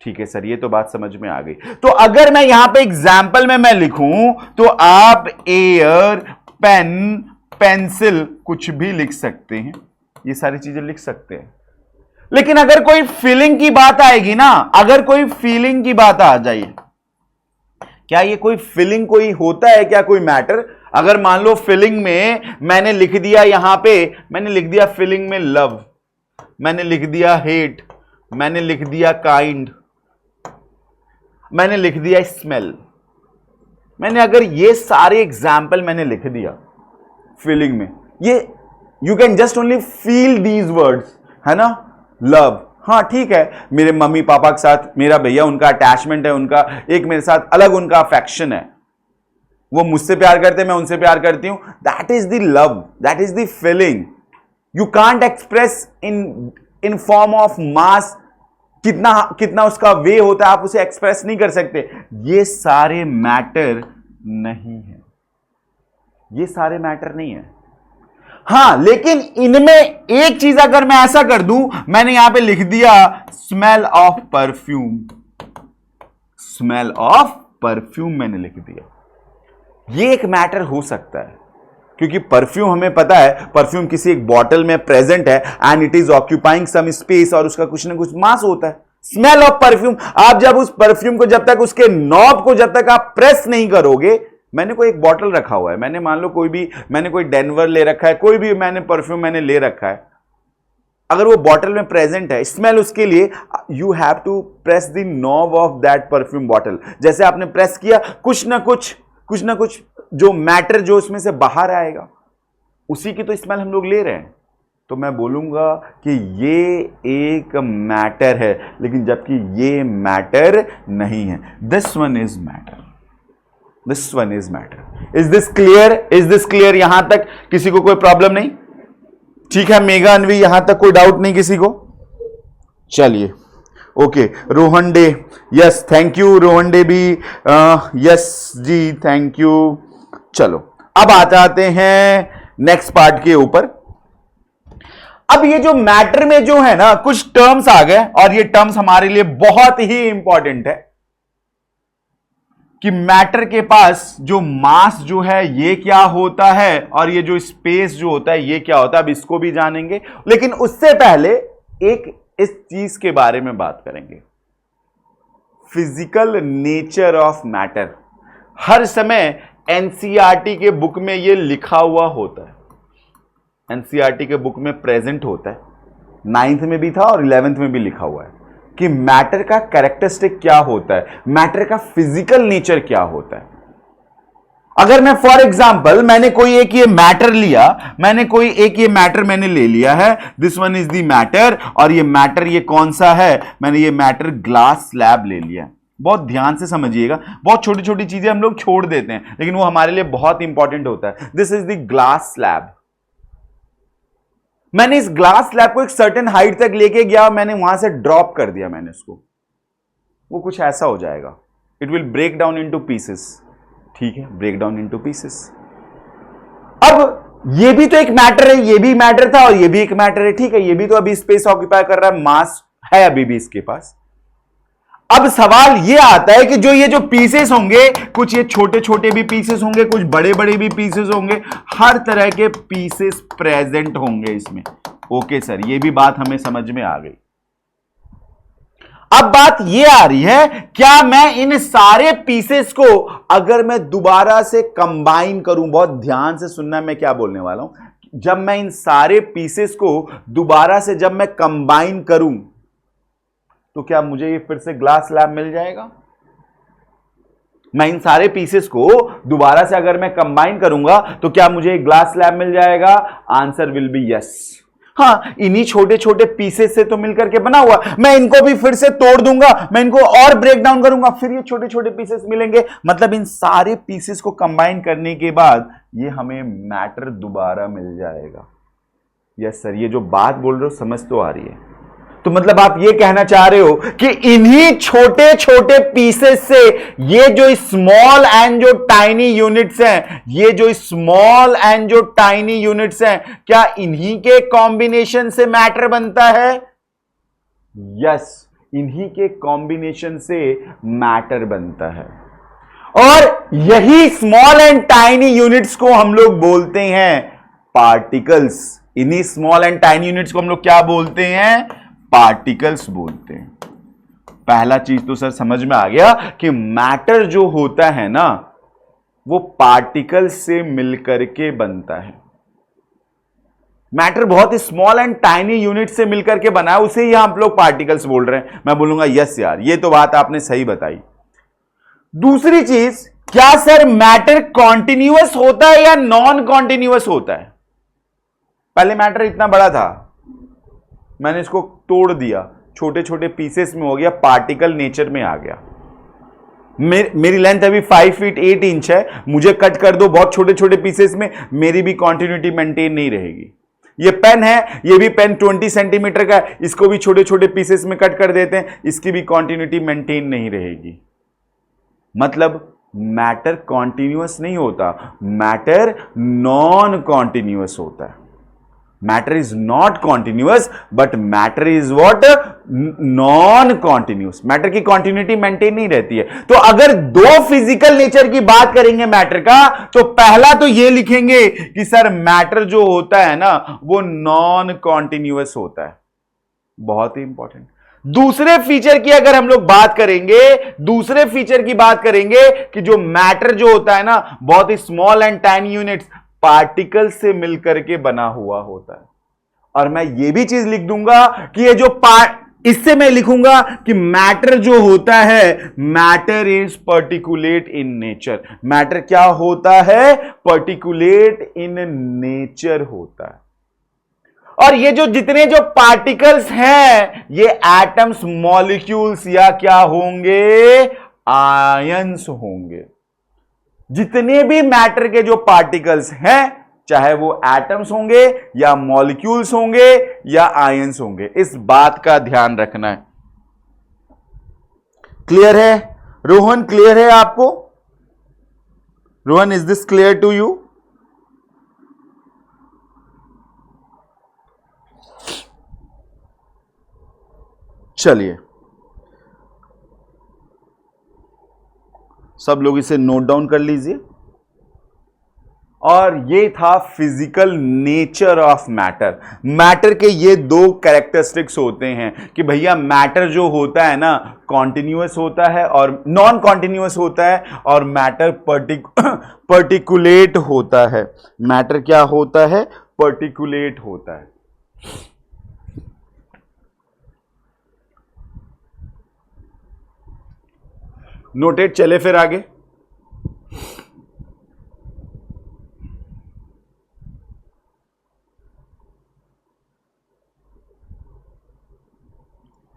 ठीक है सर, ये तो बात समझ में आ गई। तो अगर मैं यहां पे एग्जाम्पल में मैं लिखूं, तो आप एयर, पेन, पेंसिल कुछ भी लिख सकते हैं, ये सारी चीजें लिख सकते हैं। लेकिन अगर कोई फीलिंग की बात आएगी ना, अगर कोई फीलिंग की बात आ जाए, क्या ये कोई फीलिंग कोई होता है क्या, कोई मैटर? अगर मान लो फीलिंग में मैंने लिख दिया, यहां पे मैंने लिख दिया फीलिंग में लव, मैंने लिख दिया हेट, मैंने लिख दिया काइंड, मैंने लिख दिया स्मेल, मैंने अगर ये सारे एग्जाम्पल मैंने लिख दिया फीलिंग में, ये you can just only feel these words, है ना। लव, हाँ ठीक है, मेरे मम्मी पापा के साथ मेरा भैया, उनका अटैचमेंट है, उनका एक मेरे साथ अलग उनका अफेक्शन है, वो मुझसे प्यार करते हैं, मैं उनसे प्यार करती हूं। That is the love, that is the feeling. You can't express in form of mass, कितना कितना उसका वे होता है, आप उसे एक्सप्रेस नहीं कर सकते। ये सारे मैटर नहीं है, ये सारे मैटर नहीं है। हां, लेकिन इनमें एक चीज अगर मैं ऐसा कर दूं, मैंने यहां पे लिख दिया smell of perfume, smell of perfume मैंने लिख दिया, ये एक मैटर हो सकता है, क्योंकि परफ्यूम हमें पता है परफ्यूम किसी एक बॉटल में प्रेजेंट है and it is occupying some space और उसका कुछ ना कुछ मास होता है। स्मेल ऑफ परफ्यूम, आप जब उस परफ्यूम को, जब तक उसके नॉब को जब तक आप प्रेस नहीं करोगे, मैंने कोई एक बॉटल रखा हुआ है, मैंने मान लो कोई भी, मैंने कोई डेनवर ले रखा है, कोई भी मैंने परफ्यूम मैंने ले रखा है, अगर वो बॉटल में प्रेजेंट है, स्मेल उसके लिए, you have to press the knob of that perfume bottle. जैसे आपने प्रेस किया, कुछ ना कुछ जो मैटर जो उसमें से बाहर आएगा, उसी की तो स्मेल हम लोग ले रहे हैं। तो मैं बोलूंगा कि ये एक मैटर है, लेकिन जबकि ये मैटर नहीं है। This one is matter, this one is matter. Is this clear? Is this clear? यहां तक किसी को कोई प्रॉब्लम नहीं? ठीक है मेगा अनवी, यहां तक कोई डाउट नहीं किसी को? चलिए, okay. Rohan day, yes thank you. Rohan day भी यस जी, थैंक यू। चलो अब आ जाते हैं नेक्स्ट पार्ट के ऊपर। अब ये जो मैटर में जो है ना कुछ टर्म्स आ गए, और ये टर्म्स हमारे लिए बहुत ही इंपॉर्टेंट है कि मैटर के पास जो मास जो है ये क्या होता है, और ये जो स्पेस जो होता है ये क्या होता है। अब इसको भी जानेंगे, लेकिन उससे पहले एक इस चीज के बारे में बात करेंगे, फिजिकल नेचर ऑफ मैटर। हर समय एनसीईआरटी के बुक में ये लिखा हुआ होता है, एनसीईआरटी के बुक में प्रेजेंट होता है, 9th में भी था और 11th में भी लिखा हुआ है कि मैटर का कैरेक्टरिस्टिक क्या होता है, मैटर का फिजिकल नेचर क्या होता है। अगर मैं फॉर एग्जांपल मैंने कोई एक ये मैटर लिया, मैंने कोई एक ये मैटर मैंने ले लिया है, this one is the matter, और ये मैटर ये कौन सा है, मैंने ये मैटर ग्लास स्लैब ले लिया। बहुत ध्यान से समझिएगा, बहुत छोटी छोटी चीजें हम लोग छोड़ देते हैं, लेकिन वो हमारे लिए बहुत इंपॉर्टेंट होता है। This is the glass slab. मैंने इस ग्लास स्लैब को एक सर्टेन हाइट तक लेके गया, मैंने वहां से ड्रॉप कर दिया मैंने इसको, वो कुछ ऐसा हो जाएगा, it will break down into pieces. ठीक है, ब्रेक डाउन इनटू पीसेस। अब ये भी तो एक मैटर है, ये भी मैटर था और ये भी एक मैटर है। ठीक है, ये भी तो अभी स्पेस ऑक्यूपाई कर रहा है, मास है अभी भी इसके पास। अब सवाल ये आता है कि जो ये जो पीसेस होंगे, कुछ ये छोटे छोटे भी पीसेस होंगे, कुछ बड़े बड़े भी पीसेस होंगे, हर तरह के पीसेस प्रेजेंट होंगे इसमें। ओके सर, ये भी बात हमें समझ में आ गई। अब बात ये आ रही है, क्या मैं इन सारे पीसेस को अगर मैं दोबारा से कंबाइन करूं, बहुत ध्यान से सुनना मैं क्या बोलने वाला हूं, जब मैं इन सारे पीसेस को दोबारा से जब मैं कंबाइन करूं, तो क्या मुझे ये फिर से ग्लास स्लैब मिल जाएगा? मैं इन सारे पीसेस को दोबारा से अगर मैं कंबाइन करूंगा तो क्या मुझे ग्लास स्लैब मिल जाएगा? Answer will B yes. हाँ, इन्हीं छोटे छोटे पीसेस से तो मिलकर के बना हुआ, मैं इनको भी फिर से तोड़ दूंगा, मैं इनको और ब्रेक डाउन करूंगा, फिर ये छोटे छोटे पीसेस मिलेंगे। मतलब इन सारे पीसेस को कंबाइन करने के बाद ये हमें मैटर दोबारा मिल जाएगा। यस सर, ये जो बात बोल रहे हो समझ तो आ रही है? तो मतलब आप ये कहना चाह रहे हो कि इन्हीं छोटे छोटे पीसेस से ये जो स्मॉल एंड जो टाइनी यूनिट्स हैं, ये जो स्मॉल एंड जो टाइनी यूनिट्स हैं, क्या इन्हीं के कॉम्बिनेशन से मैटर बनता है? यस, इन्हीं के कॉम्बिनेशन से मैटर बनता है। और यही स्मॉल एंड टाइनी यूनिट्स को हम लोग बोलते हैं पार्टिकल्स। इन्हीं स्मॉल एंड टाइनी यूनिट्स को हम लोग क्या बोलते हैं? पार्टिकल्स बोलते हैं। पहला चीज तो सर समझ में आ गया कि मैटर जो होता है ना, वो पार्टिकल्स से मिलकर के बनता है। मैटर बहुत ही स्मॉल एंड टाइनी यूनिट से मिलकर के बना है, उसे ही हम लोग पार्टिकल्स बोल रहे हैं। मैं बोलूंगा यस यार, ये तो बात आपने सही बताई। दूसरी चीज, क्या सर मैटर कॉन्टिन्यूअस होता है या नॉन कॉन्टिन्यूअस होता है? पहले मैटर इतना बड़ा था, मैंने इसको तोड़ दिया, छोटे छोटे पीसेस में हो गया, पार्टिकल नेचर में आ गया। मेरी लेंथ अभी 5 फीट 8 इंच है, मुझे कट कर दो बहुत छोटे छोटे पीसेस में, मेरी भी कॉन्टिन्यूटी मेंटेन नहीं रहेगी। ये पेन है, ये भी पेन 20 सेंटीमीटर का है, इसको भी छोटे छोटे पीसेस में कट कर देते हैं, इसकी भी कॉन्टिन्यूटी मेंटेन नहीं रहेगी। मतलब मैटर कॉन्टिन्यूअस नहीं होता, मैटर नॉन कॉन्टिन्यूअस होता है। Matter is not continuous but matter is what, non continuous. Matter की कॉन्टिन्यूटी मेंटेन नहीं रहती है। तो अगर दो फिजिकल नेचर की बात करेंगे मैटर का, तो पहला तो ये लिखेंगे कि सर मैटर जो होता है ना वो नॉन कॉन्टिन्यूअस होता है, बहुत ही इंपॉर्टेंट। दूसरे फीचर की अगर हम लोग बात करेंगे, दूसरे फीचर की बात करेंगे कि जो मैटर जो होता है ना बहुत ही small and tiny units, particle से मिलकर के बना हुआ होता है। और मैं ये भी चीज लिख दूंगा कि ये जो इससे मैं लिखूंगा कि मैटर जो होता है, matter is particulate in nature. Matter क्या होता है, पर्टिकुलेट इन नेचर होता है। और ये जो जितने जो पार्टिकल्स हैं ये एटम्स, मॉलिक्यूल्स या क्या होंगे, आयंस होंगे। जितने भी मैटर के जो पार्टिकल्स हैं, चाहे वो एटम्स होंगे या मॉलिक्यूल्स होंगे या आयंस होंगे, इस बात का ध्यान रखना है। क्लियर है रोहन? क्लियर है आपको? Rohan, is this clear to you? चलिए, सब लोग इसे नोट डाउन कर लीजिए। और ये था physical nature of matter. Matter के ये दो कैरेक्टरिस्टिक्स होते हैं कि भैया मैटर जो होता है ना कॉन्टिन्यूअस होता है और नॉन कॉन्टिन्यूअस होता है, और मैटर पर्टिकुलेट होता है। मैटर क्या होता है? पर्टिकुलेट होता है। नोटेड? चले फिर आगे।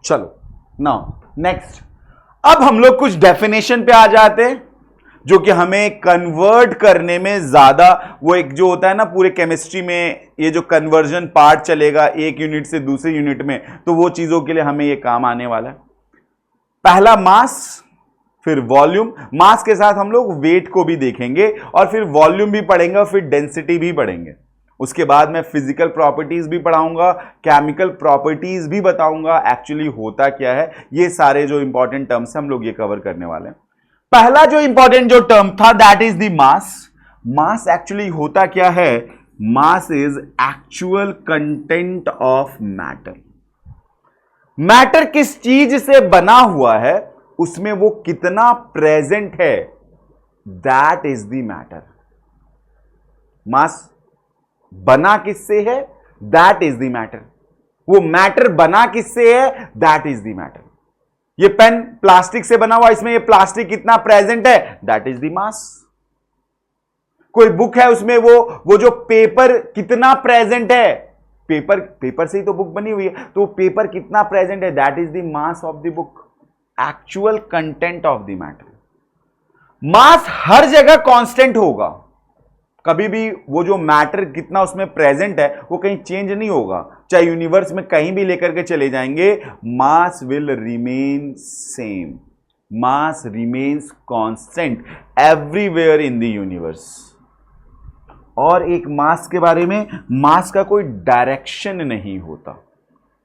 चलो नाउ नेक्स्ट, अब हम लोग कुछ डेफिनेशन पे आ जाते हैं जो कि हमें कन्वर्ट करने में ज्यादा, वो एक जो होता है ना पूरे केमिस्ट्री में ये जो कन्वर्जन पार्ट चलेगा एक यूनिट से दूसरे यूनिट में, तो वो चीजों के लिए हमें ये काम आने वाला है। पहला मास, फिर वॉल्यूम। मास के साथ हम लोग वेट को भी देखेंगे और फिर वॉल्यूम भी पढ़ेंगे और फिर डेंसिटी भी पढ़ेंगे। उसके बाद मैं फिजिकल प्रॉपर्टीज भी पढ़ाऊंगा, केमिकल प्रॉपर्टीज भी बताऊंगा एक्चुअली होता क्या है। ये सारे जो इंपॉर्टेंट टर्म्स हम लोग ये कवर करने वाले हैं। पहला जो इंपॉर्टेंट जो टर्म था that is the mass. Mass actually होता क्या है? Mass is actual content of matter. Matter किस चीज से बना हुआ है, उसमें वो कितना प्रेजेंट है, दैट इज द मैटर। मास बना किससे है, दैट इज द मैटर। वो मैटर बना किससे है, दैट इज द मैटर। ये पेन प्लास्टिक से बना हुआ, इसमें ये प्लास्टिक कितना प्रेजेंट है, दैट इज द मास। कोई बुक है उसमें वो जो पेपर कितना प्रेजेंट है, पेपर से ही तो बुक बनी हुई है, तो पेपर कितना प्रेजेंट है, that is the mass of the book, actual content of the matter. Mass हर जगह कांस्टेंट होगा, कभी भी वो जो मैटर कितना उसमें प्रेजेंट है वो कहीं चेंज नहीं होगा। चाहे यूनिवर्स में कहीं भी लेकर के चले जाएंगे, mass will remain same. Mass remains constant everywhere in the universe. और एक मास के बारे में, मास का कोई डायरेक्शन नहीं होता।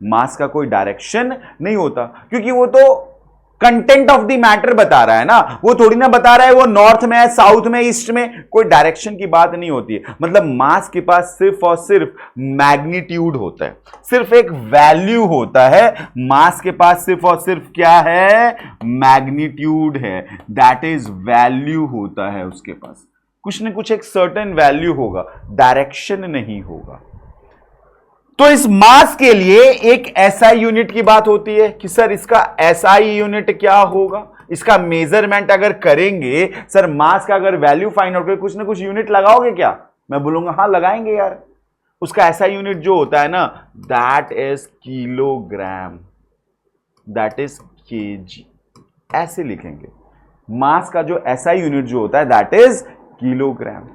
मास का कोई डायरेक्शन नहीं होता क्योंकि वो तो कंटेंट ऑफ द मैटर बता रहा है ना, वो थोड़ी ना बता रहा है वो नॉर्थ में है, साउथ में, ईस्ट में। कोई डायरेक्शन की बात नहीं होती है। मतलब मास के पास सिर्फ और सिर्फ मैग्नीट्यूड होता है, सिर्फ एक वैल्यू होता है। मास के पास सिर्फ और सिर्फ क्या है, मैग्नीट्यूड है, दैट इज वैल्यू होता है। उसके पास कुछ न कुछ एक सर्टेन वैल्यू होगा, डायरेक्शन नहीं होगा। तो इस मास के लिए एक एसआई यूनिट की बात होती है कि सर इसका एसआई यूनिट क्या होगा, इसका मेजरमेंट अगर करेंगे, सर मास का अगर वैल्यू फाइंड आउट करें कुछ ना कुछ यूनिट लगाओगे क्या? मैं बोलूंगा हाँ लगाएंगे यार। उसका एसआई यूनिट जो होता है ना, that is kilogram, that is KG, ऐसे लिखेंगे। मास का जो एसआई यूनिट जो होता है दैट इज किलोग्राम।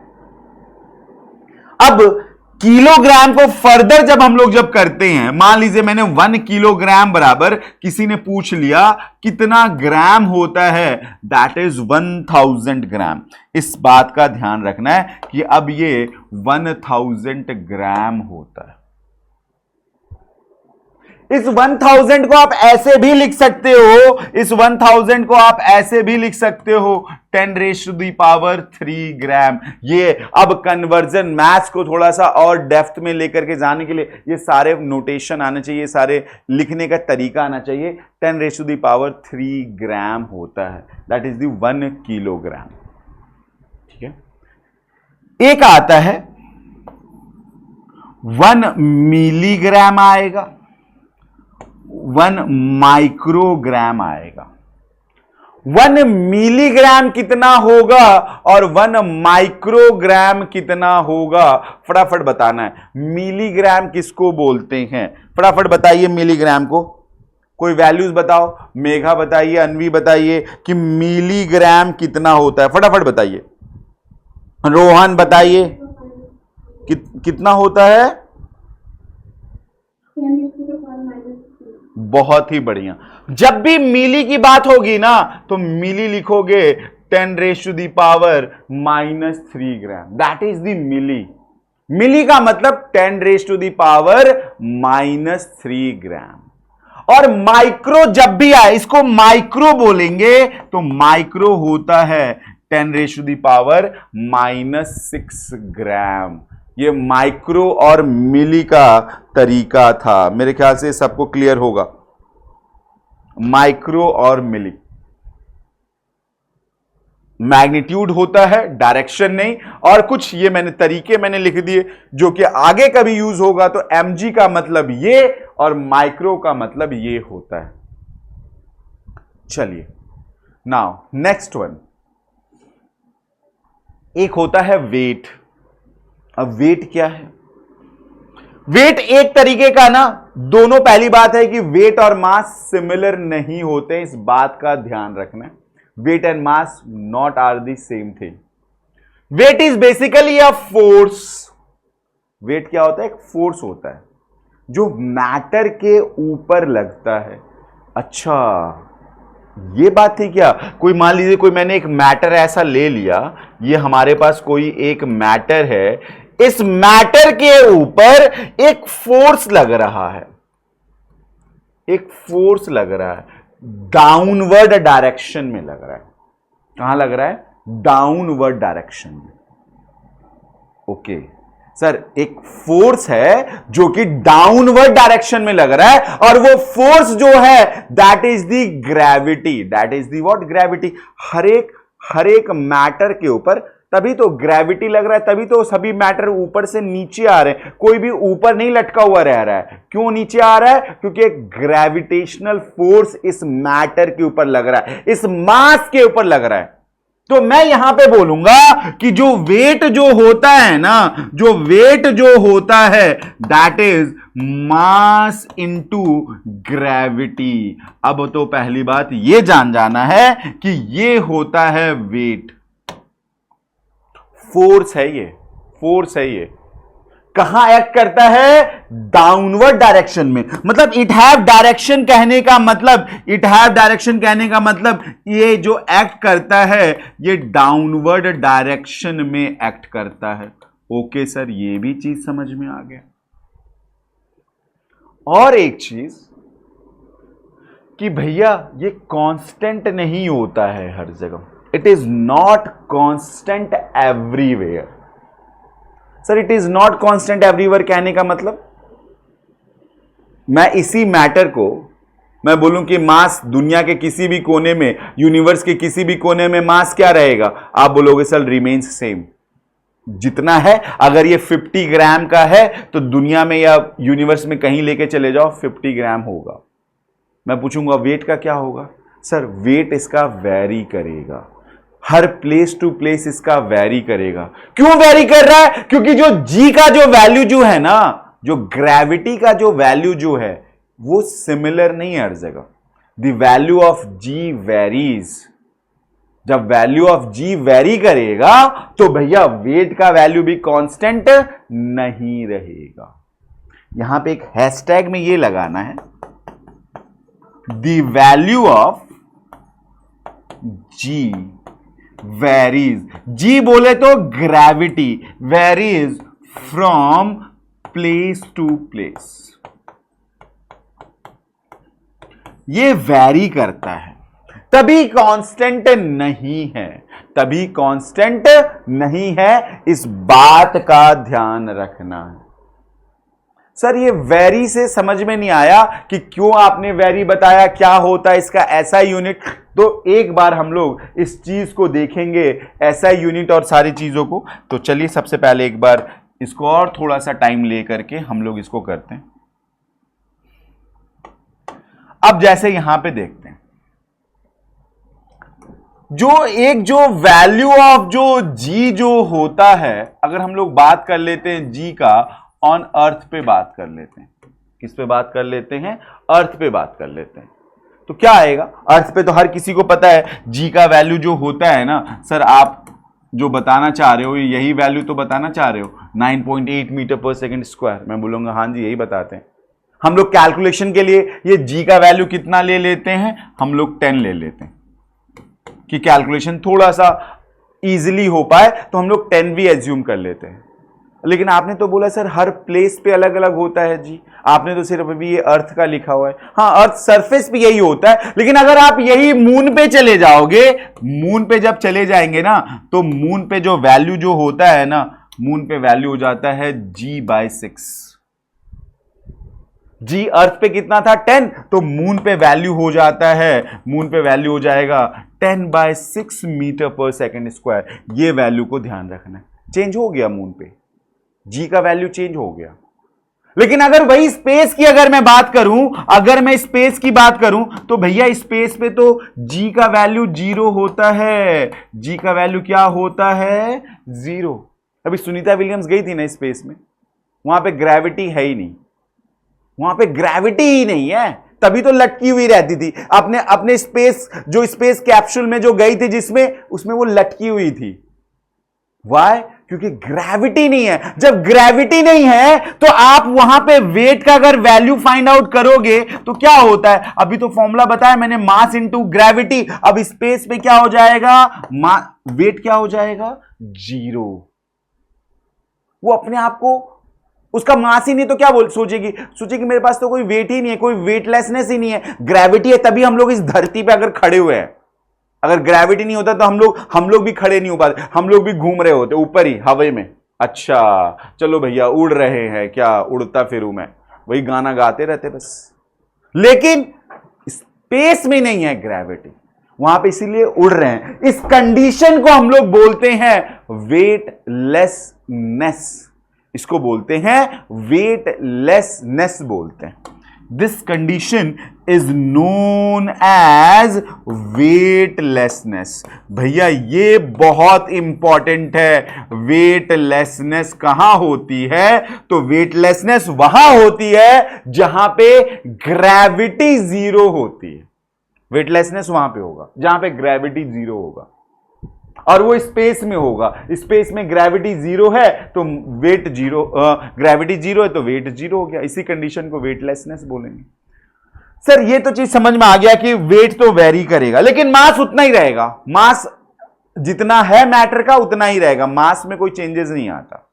अब किलोग्राम को फर्दर जब हम लोग जब करते हैं, मान लीजिए मैंने 1 किलोग्राम बराबर किसी ने पूछ लिया कितना ग्राम होता है, दैट इज 1000 ग्राम। इस बात का ध्यान रखना है कि अब ये 1000 ग्राम होता है। इस 1000 को आप ऐसे भी लिख सकते हो, इस 1000 को आप ऐसे भी लिख सकते हो 10⁻³ ग्राम। ये अब कन्वर्जन मैथ्स को थोड़ा सा और डेप्थ में लेकर के जाने के लिए ये सारे नोटेशन आने चाहिए, सारे लिखने का तरीका आना चाहिए। 10⁻³ ग्राम होता है, दैट इज द 1 किलोग्राम। ठीक है, एक आता है 1 मिलीग्राम आएगा, 1 माइक्रोग्राम आएगा। 1 मिलीग्राम कितना होगा और 1 माइक्रोग्राम कितना होगा, फटाफट बताना है। मिलीग्राम किसको बोलते हैं, फटाफट बताइए मिलीग्राम को। कोई वैल्यूज बताओ, मेघा बताइए, अनवी बताइए कि मिलीग्राम कितना होता है, फटाफट बताइए। रोहन बताइए कितना होता है। बहुत ही बढ़िया। जब भी मिली की बात होगी ना तो मिली लिखोगे 10⁻³ ग्राम, दैट इज द मिली। मिली का मतलब 10⁻³ ग्राम। और माइक्रो जब भी आए, इसको माइक्रो बोलेंगे तो माइक्रो होता है 10⁻⁻6 ग्राम। ये माइक्रो और मिली का तरीका था, मेरे ख्याल से सबको क्लियर होगा। माइक्रो और मिली, मैग्नीट्यूड होता है, डायरेक्शन नहीं। और कुछ ये तरीके मैंने लिख दिए जो कि आगे कभी यूज होगा, तो mg का मतलब ये और माइक्रो का मतलब ये होता है। चलिए नाउ नेक्स्ट वन, एक होता है वेट। अब वेट क्या है? वेट एक तरीके का ना, दोनों, पहली बात है कि वेट और मास सिमिलर नहीं होते, इस बात का ध्यान रखना है। Weight and mass not are the same thing. Weight is basically a force. Weight क्या होता है? एक फोर्स होता है जो मैटर के ऊपर लगता है। अच्छा, ये बात थी क्या? कोई मान लीजिए कोई मैंने एक मैटर ऐसा ले लिया, ये हमारे पास कोई एक मैटर है, इस मैटर के ऊपर एक फोर्स लग रहा है, एक फोर्स लग रहा है, डाउनवर्ड डायरेक्शन में लग रहा है। कहां लग रहा है? डाउनवर्ड डायरेक्शन में। ओके सर, एक फोर्स है जो कि डाउनवर्ड डायरेक्शन में लग रहा है, और वो फोर्स जो है that is the gravity. That is the what? Gravity. हर एक मैटर के ऊपर तभी तो ग्रेविटी लग रहा है, तभी तो सभी मैटर ऊपर से नीचे आ रहे हैं, कोई भी ऊपर नहीं लटका हुआ रह रहा है। क्यों नीचे आ रहा है? क्योंकि एक ग्रेविटेशनल फोर्स इस मैटर के ऊपर लग रहा है, इस मास के ऊपर लग रहा है। तो मैं यहां पे बोलूंगा कि जो वेट जो होता है ना, जो वेट जो होता है that is mass into gravity. अब तो पहली बात ये जान जाना है कि ये होता है वेट। फोर्स है ये, फोर्स है ये। कहां एक्ट करता है? डाउनवर्ड डायरेक्शन में। मतलब इट हैव डायरेक्शन कहने का मतलब, इट हैव डायरेक्शन कहने का मतलब ये जो एक्ट करता है ये डाउनवर्ड डायरेक्शन में एक्ट करता है। ओके सर, ये भी चीज समझ में आ गया। और एक चीज कि भैया ये कांस्टेंट नहीं होता है हर जगह। It is not constant everywhere. Sir it is not constant everywhere कहने का मतलब, मैं इसी मैटर को मैं बोलूं कि मास दुनिया के किसी भी कोने में, यूनिवर्स के किसी भी कोने में मास क्या रहेगा? आप बोलोगे सर रिमेन्स सेम, जितना है। अगर ये 50 ग्राम का है तो दुनिया में या यूनिवर्स में कहीं लेके चले जाओ 50 ग्राम होगा। मैं पूछूंगा वेट का क्या होगा? सर वेट इसका वेरी करेगा, हर प्लेस टू प्लेस इसका वेरी करेगा। क्यों वेरी कर रहा है? क्योंकि जो जी का जो वैल्यू जो है ना, जो ग्रेविटी का जो वैल्यू जो है वो सिमिलर नहीं है हर जगह। The value of g varies. जब वैल्यू ऑफ जी वेरी करेगा तो भैया वेट का वैल्यू भी कांस्टेंट नहीं रहेगा। यहां पे एक हैशटैग में ये लगाना है, the value of g varies. G बोले तो gravity, varies from place to place, ये वैरी करता है, तभी कांस्टेंट नहीं है, तभी कांस्टेंट नहीं है। इस बात का ध्यान रखना है। सर ये वेरी से समझ में नहीं आया कि क्यों आपने वेरी बताया, क्या होता है इसका ऐसा यूनिट। तो एक बार हम लोग इस चीज को देखेंगे, ऐसा यूनिट और सारी चीजों को। तो चलिए सबसे पहले एक बार इसको और थोड़ा सा टाइम लेकर के हम लोग इसको करते हैं। अब जैसे यहां पे देखते हैं, जो वैल्यू ऑफ जो जी जो होता है, अगर हम लोग बात कर लेते हैं जी का, ऑन अर्थ पे बात कर लेते हैं। किस पे बात कर लेते हैं? अर्थ पे बात कर लेते हैं। तो क्या आएगा? अर्थ पे तो हर किसी को पता है जी का वैल्यू जो होता है ना। सर आप जो बताना चाह रहे हो यही वैल्यू तो बताना चाह रहे हो, 9.8 मीटर पर सेकंड स्क्वायर। मैं बोलूंगा हाँ जी यही बताते हैं। हम लोग कैलकुलेशन के लिए ये जी का वैल्यू कितना ले लेते हैं? हम लोग 10 ले लेते हैं कि कैलकुलेशन थोड़ा सा इजीली हो पाए, तो हम लोग 10 भी एज्यूम कर लेते हैं। लेकिन आपने तो बोला सर हर प्लेस पे अलग अलग होता है जी, आपने तो सिर्फ अभी ये अर्थ का लिखा हुआ है। हाँ अर्थ सरफेस पे यही होता है, लेकिन अगर आप यही मून पे चले जाओगे, मून पे जब चले जाएंगे ना, तो मून पे जो वैल्यू जो होता है ना, मून पे वैल्यू हो जाता है g/6। जी अर्थ पे कितना था? 10, तो मून पे वैल्यू हो जाता है, मून पे वैल्यू हो जाएगा 10/6 मीटर पर सेकंड स्क्वायर। ये वैल्यू को ध्यान रखना है। चेंज हो गया मून पे, जी का वैल्यू चेंज हो गया। लेकिन अगर वही स्पेस की अगर मैं बात करूं, अगर मैं स्पेस की बात करूं, तो भैया स्पेस पे तो जी का वैल्यू 0 होता है। जी का वैल्यू क्या होता है? 0। अभी सुनीता विलियम्स गई थी ना स्पेस में, वहां पे ग्रेविटी है ही नहीं, वहां पे ग्रेविटी ही नहीं है, तभी तो लटकी हुई रहती थी। अपने स्पेस जो स्पेस कैप्सूल में जो गई थी जिसमें, उसमें वो लटकी हुई थी। वाई? क्योंकि ग्रेविटी नहीं है। जब ग्रेविटी नहीं है तो आप वहां पे वेट का अगर वैल्यू फाइंड आउट करोगे तो क्या होता है? अभी तो फॉर्मूला बताया मैंने, मास इनटू ग्रेविटी। अब स्पेस पे क्या हो जाएगा? वेट क्या हो जाएगा? 0। वो अपने आप को, उसका मास ही नहीं तो क्या सोचेगी मेरे पास तो कोई वेट ही नहीं है, कोई वेटलेसनेस ही नहीं है। ग्रेविटी है तभी हम लोग इस धरती पे अगर खड़े हुए हैं। अगर ग्रेविटी नहीं होता तो हम लोग भी खड़े नहीं हो पाते, हम लोग भी घूम रहे होते ऊपर ही हवा में। अच्छा चलो भैया उड़ रहे हैं, क्या उड़ता फिरूं मैं, वही गाना गाते रहते बस। लेकिन स्पेस में नहीं है ग्रेविटी, वहां पे इसीलिए उड़ रहे हैं। इस कंडीशन को हम लोग बोलते हैं वेटलेसनेस। इसको बोलते हैं वेटलेसनेस बोलते हैं। This condition is known as weightlessness. भैया ये बहुत इंपॉर्टेंट है। वेटलेसनेस कहां होती है? तो वेटलेसनेस वहां होती है जहां पे ग्रेविटी 0 होती है। वेटलेसनेस वहां पे होगा जहां पे ग्रेविटी 0 होगा, और वो स्पेस में होगा। स्पेस में ग्रेविटी 0 है तो वेट 0, ग्रेविटी 0 है तो वेट 0 हो गया। इसी कंडीशन को वेटलेसनेस बोलेंगे। सर ये तो चीज समझ में आ गया कि वेट तो वेरी करेगा, लेकिन मास उतना ही रहेगा। मास जितना है मैटर का उतना ही रहेगा, मास में कोई चेंजेस नहीं आता।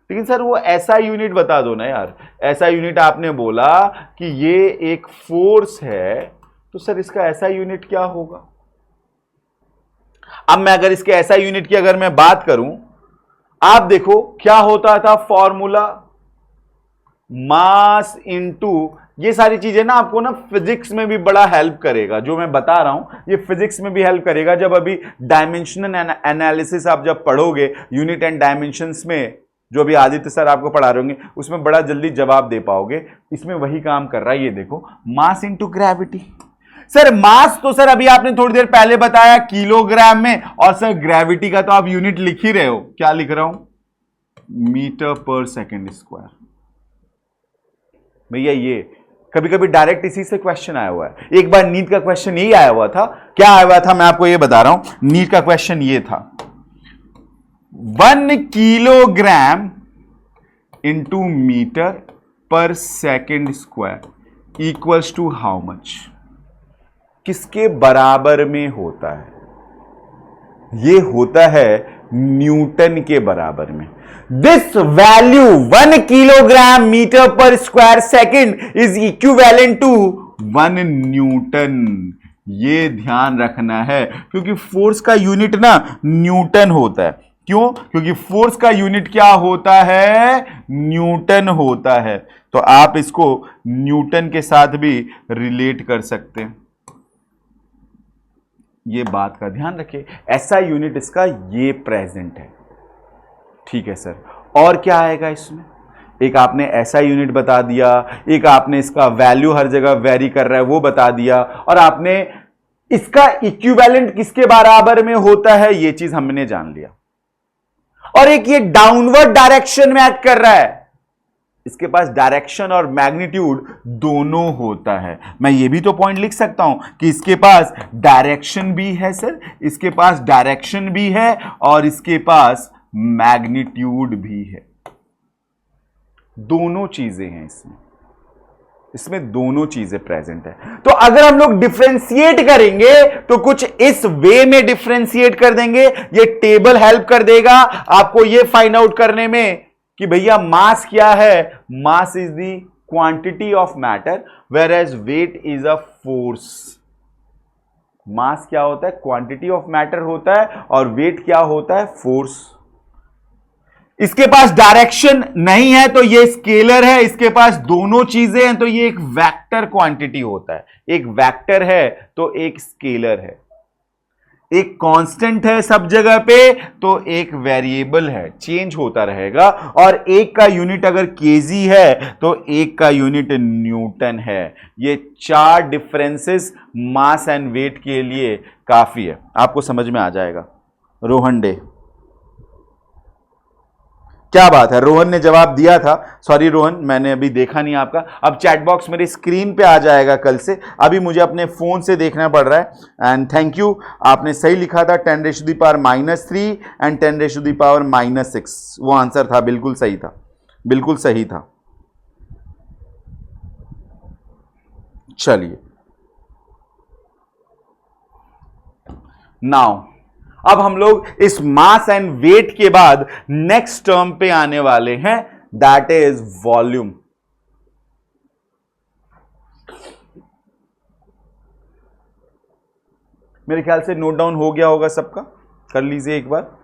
लेकिन सर वो ऐसा यूनिट बता दो ना यार। ऐसा यूनिट आपने बोला कि ये एक फोर्स है, तो सर इसका ऐसा यूनिट क्या होगा? अब मैं अगर इसके ऐसा यूनिट की अगर मैं बात करूं, आप देखो क्या होता था फॉर्मूला, मास इनटू, ये सारी चीजें ना आपको ना फिजिक्स में भी बड़ा हेल्प करेगा। जो मैं बता रहा हूं ये फिजिक्स में भी हेल्प करेगा। जब अभी डायमेंशनल एनालिसिस आप जब पढ़ोगे, यूनिट एंड डायमेंशंस में, जो भी आदित्य सर आपको पढ़ा रहे होंगे, उसमें बड़ा जल्दी जवाब दे पाओगे। इसमें वही काम कर रहा है। ये देखो मास इनटू ग्रेविटी। सर मास तो सर अभी आपने थोड़ी देर पहले बताया किलोग्राम में, और सर ग्रेविटी का तो आप यूनिट लिख ही रहे हो। क्या लिख रहा हूं? मीटर पर सेकंड स्क्वायर। भैया ये कभी कभी डायरेक्ट इसी से क्वेश्चन आया हुआ है। एक बार नीट का क्वेश्चन यही आया हुआ था। क्या आया हुआ था मैं आपको ये बता रहा हूं। नीट का क्वेश्चन ये था, 1 kilogram into metre per second square equals to how much. किसके बराबर में होता है? ये होता है न्यूटन के बराबर में। This value 1 kilogram metre per square second is equivalent to 1 newton. ये ध्यान रखना है, क्योंकि फोर्स का यूनिट ना न्यूटन होता है। क्यों? क्योंकि फोर्स का यूनिट क्या होता है? न्यूटन होता है। तो आप इसको न्यूटन के साथ भी रिलेट कर सकते हैं। ये बात का ध्यान रखिए। ऐसा यूनिट इसका ये प्रेजेंट है। ठीक है सर, और क्या आएगा इसमें? एक आपने ऐसा यूनिट बता दिया, एक आपने इसका वैल्यू हर जगह वेरी कर रहा है वो बता दिया, और आपने इसका इक्विवेलेंट किसके बराबर में होता है ये चीज हमने जान लिया। और एक ये डाउनवर्ड डायरेक्शन में एक्ट कर रहा है, इसके पास डायरेक्शन और मैग्नीट्यूड दोनों होता है। मैं ये भी तो पॉइंट लिख सकता हूं कि इसके पास डायरेक्शन भी है सर, इसके पास डायरेक्शन भी है और इसके पास मैग्नीट्यूड भी है। दोनों चीजें हैं इसमें दोनों चीजें प्रेजेंट है। तो अगर हम लोग डिफरेंशिएट करेंगे तो कुछ इस वे में डिफरेंशिएट कर देंगे। ये टेबल हेल्प कर देगा आपको ये फाइंड आउट करने में कि भैया मास क्या है। Mass is the quantity of matter whereas weight is a force. Mass क्या होता है? क्वांटिटी ऑफ मैटर होता है, और वेट क्या होता है? फोर्स। इसके पास डायरेक्शन नहीं है तो ये स्केलर है, इसके पास दोनों चीजें हैं तो ये एक वेक्टर क्वांटिटी होता है। एक वेक्टर है तो एक स्केलर है। एक कांस्टेंट है सब जगह पे तो एक वेरिएबल है, चेंज होता रहेगा। और एक का यूनिट अगर केजी है तो एक का यूनिट न्यूटन है। ये 4 डिफरेंसेस मास एंड वेट के लिए काफी है, आपको समझ में आ जाएगा। रोहन डे, क्या बात है, रोहन ने जवाब दिया था। सॉरी रोहन, मैंने अभी देखा नहीं आपका। अब चैट बॉक्स मेरी स्क्रीन पे आ जाएगा कल से, अभी मुझे अपने फोन से देखना पड़ रहा है। एंड थैंक यू, आपने सही लिखा था 10⁻³ एंड 10⁻⁻6। वो आंसर था, बिल्कुल सही था, बिल्कुल सही था। चलिए नाउ अब हम लोग इस मास एंड वेट के बाद नेक्स्ट टर्म पे आने वाले हैं, दैट इज वॉल्यूम। मेरे ख्याल से नोट डाउन हो गया होगा सबका, कर लीजिए एक बार।